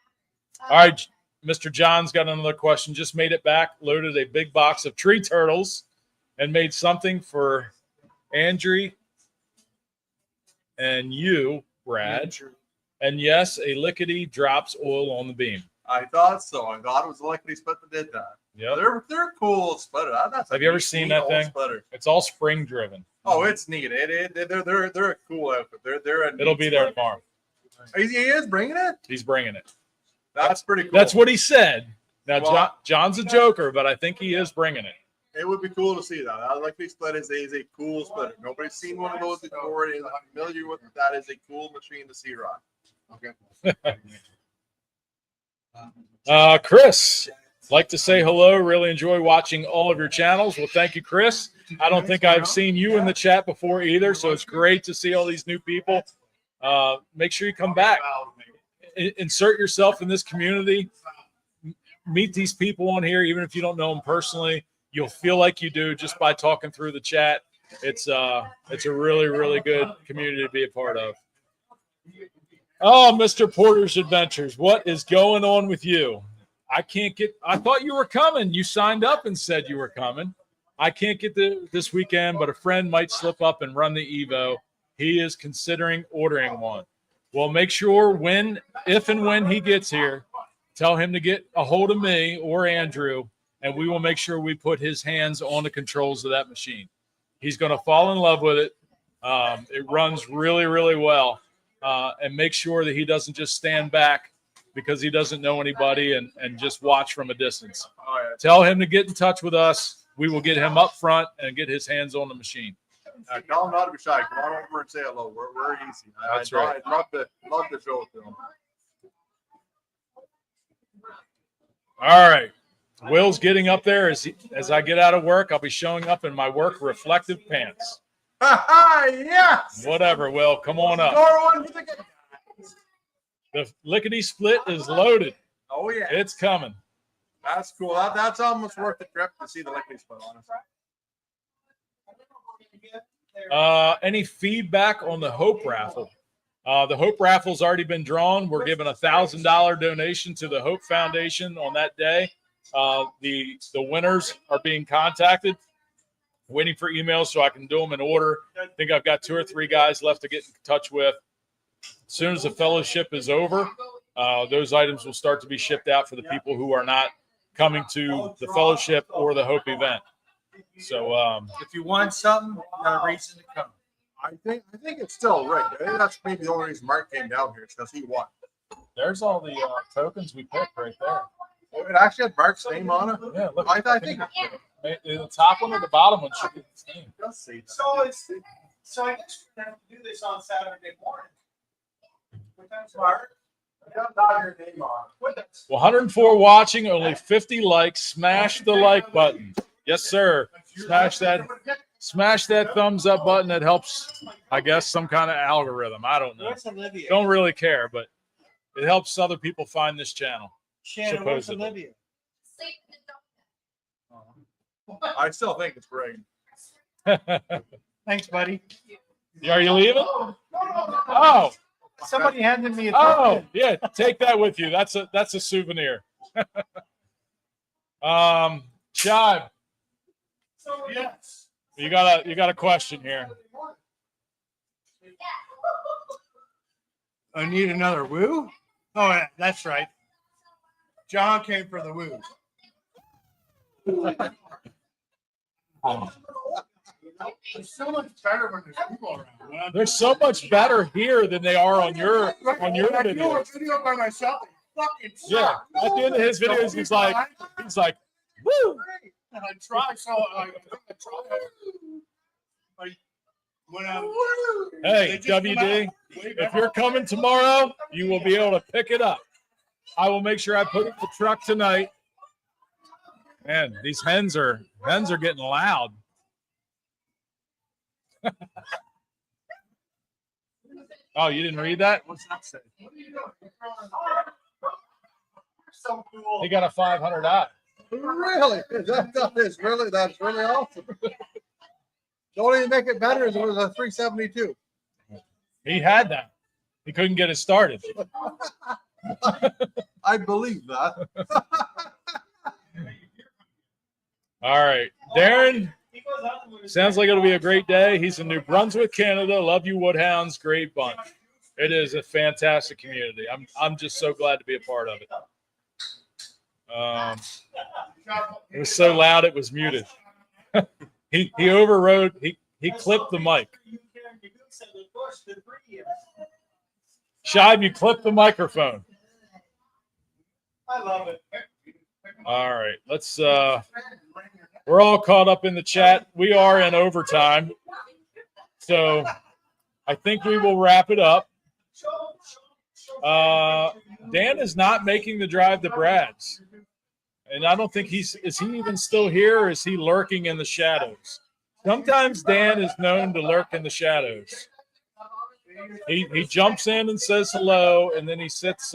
right. Mr. John's got another question. Just made it back, loaded a big box of tree turtles, and made something for Andrew and you, Brad. And yes, a lickety drops oil on the beam. I thought so. I thought it was the lickety split that did that. Yeah. They're cool splitter. That's Have you ever seen that thing? Splitter. It's all spring driven. Oh, it's neat. They're a cool outfit. It'll be there tomorrow. He is bringing it. He's bringing it. That's pretty cool. That's what he said. Now, Well- John's a joker, but I think he is bringing it. It would be cool to see that. I like the split is a cool splitter. Nobody's seen one of those before. Is familiar with it. That is a cool machine to see, Ron. Okay. Chris, like to say hello. Really enjoy watching all of your channels. Well, thank you, Chris. I don't think I've seen you in the chat before either, so it's great to see all these new people. Make sure you come back. Insert yourself in this community. Meet these people on here, even if you don't know them personally. You'll feel like you do just by talking through the chat. It's a really, really good community to be a part of. Oh, Mr. Porter's Adventures, what is going on with you? I thought you were coming. You signed up and said you were coming. I can't get this weekend, but a friend might slip up and run the Evo. He is considering ordering one. Well, make sure if and when he gets here, tell him to get a hold of me or Andrew, and we will make sure we put his hands on the controls of that machine. He's going to fall in love with it. It runs really, really well. And make sure that he doesn't just stand back because he doesn't know anybody and just watch from a distance. Oh, yeah. Tell him to get in touch with us. We will get him up front and get his hands on the machine. Tell him not to be shy. Come on over and say hello. We're easy. That's right. I'd love to show it to him. All right. Will's getting up there. As I get out of work, I'll be showing up in my work reflective pants. Yes. Whatever, Will. Come on up. The lickety split is loaded. Oh, yeah. It's coming. That's cool. That's almost worth the trip to see the lickety split, honestly. Any feedback on the Hope raffle? The Hope raffle's already been drawn. We're giving $1,000 donation to the Hope Foundation on that day. The winners are being contacted. Waiting for emails so I can do them in order. I think I've got 2 or 3 guys left to get in touch with. As soon as the fellowship is over, those items will start to be shipped out for the people who are not coming to the fellowship or the Hope event. So If you want something, you got a reason to come. I think it's still right. I think that's maybe the only reason Mark came down here is because he won. there's all the tokens we picked right there. It actually had Mark's name on it. Yeah, look. I think The top one or the bottom one should be the same. does say that. So I guess we have to do this on Saturday morning. What time's Mark, you have not your name on it. Well, 104 watching, only 50 likes. Smash the like button. Yes, sir. Smash that thumbs up button. That helps, I guess, some kind of algorithm. I don't know. Where's Olivia? Don't really care, but it helps other people find this channel. Shannon, where's supposedly. Olivia? I still think it's great. Thanks, buddy. Are you leaving? Oh, Somebody handed me a oh, token. yeah. Take that with you. That's a souvenir. Chive, Yes. you got a question here. I need another woo? Oh, yeah, that's right. John came for the woo. It's so much better when there's people around. They're so much better here than they are on your I do video. a video by myself. Fucking Yeah. suck. At the end of his videos, he's like, woo. And I try, so I try. Like, when I'm, Hey, they just come WD, out way if better. you're coming tomorrow, you will be able to pick it up. I will make sure I put it in the truck tonight. Man, these hens are getting loud. Oh, you didn't read that? What's that say? He got a 500i. Really? That's really awesome. The only thing to make it better is it was a 372. He had that. He couldn't get it started. I believe that. All right. Darren, sounds like it'll be a great day. He's in New Brunswick, Canada. Love you, Woodhounds. Great bunch. It is a fantastic community. I'm just so glad to be a part of it. It was so loud it was muted. he overrode. He clipped the mic. Shive, you clipped the microphone. I love it. All right, let's. We're all caught up in the chat. We are in overtime, so I think we will wrap it up. Dan is not making the drive to Brad's, and I don't think is he even still here, or is he lurking in the shadows? Sometimes Dan is known to lurk in the shadows. He jumps in and says hello, and then he sits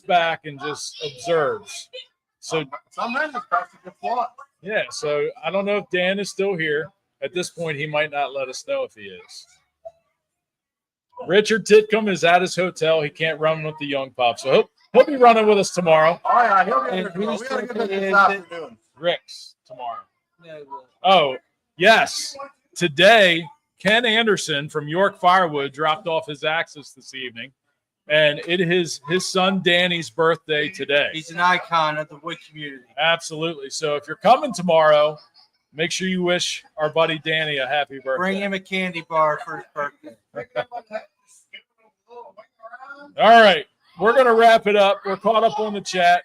back and just observes. So sometimes it's best to just watch. Yeah, so I don't know if Dan is still here. At this point, he might not let us know if he is. Richard Titcomb is at his hotel. He can't run with the young pup, so he'll be running with us tomorrow. Oh yeah, he'll be And here tomorrow. who's We gotta get the- this afternoon. Rick's tomorrow. Oh, yes. Today, Ken Anderson from York Firewood dropped off his axes this evening, and it is his son Danny's birthday today. He's an icon of the wood community. Absolutely. So if you're coming tomorrow, make sure you wish our buddy Danny a happy birthday. Bring him a candy bar for his birthday. All right. We're going to wrap it up. We're caught up on the chat.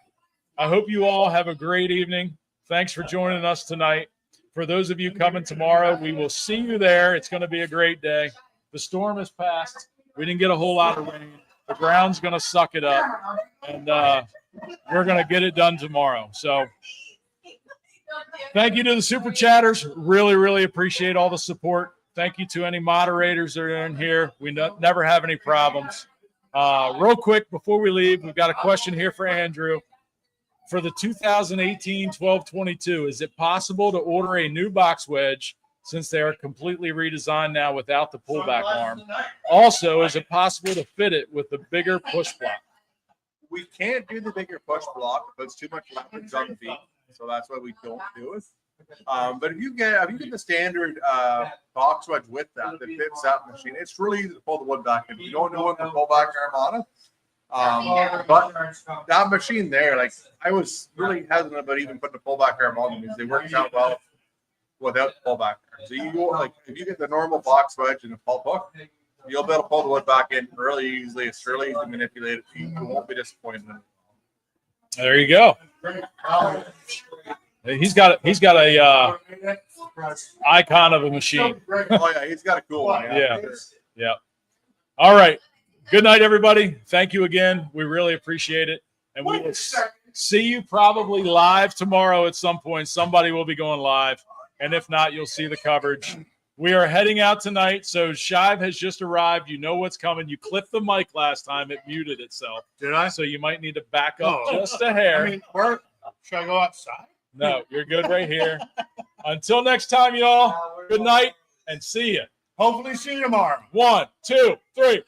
I hope you all have a great evening. Thanks for joining us tonight. For those of you coming tomorrow, we will see you there. It's going to be a great day. The storm has passed. We didn't get a whole lot of rain. The ground's going to suck it up. And we're going to get it done tomorrow. So thank you to the Super Chatters. Really, really appreciate all the support. Thank you to any moderators that are in here. We never have any problems. Real quick, before we leave, we've got a question here for Andrew. For the 2018 1222, is it possible to order a new box wedge since they are completely redesigned now without the pullback arm? Also, is it possible to fit it with the bigger push block? We can't do the bigger push block, but it's too much leverage on the feet, so that's why we don't do it. But if you get the standard box wedge with that fits that machine, it's really easy to pull the wood back. If you don't know what the pullback arm on it, but that machine there, like I was really hesitant about even putting the pullback arm on them because they worked out well without the pullback arm. So you go like if you get the normal box wedge and a pull hook, you'll be able to pull the wood back in really easily. It's really easy to manipulate it. You won't be disappointed in it. There you go. He's got a icon of a machine. Oh yeah, he's got a cool one. Yeah. All right. Good night, everybody. Thank you again. We really appreciate it. And we will see you probably live tomorrow at some point. Somebody will be going live. And if not, you'll see the coverage. We are heading out tonight. So Shive has just arrived. You know what's coming. You clipped the mic last time. It muted itself. Did I? So you might need to back up just a hair. I mean, where should I go outside? No, you're good right here. Until next time, y'all. Good night and see you. Hopefully see you tomorrow. 1, 2, 3.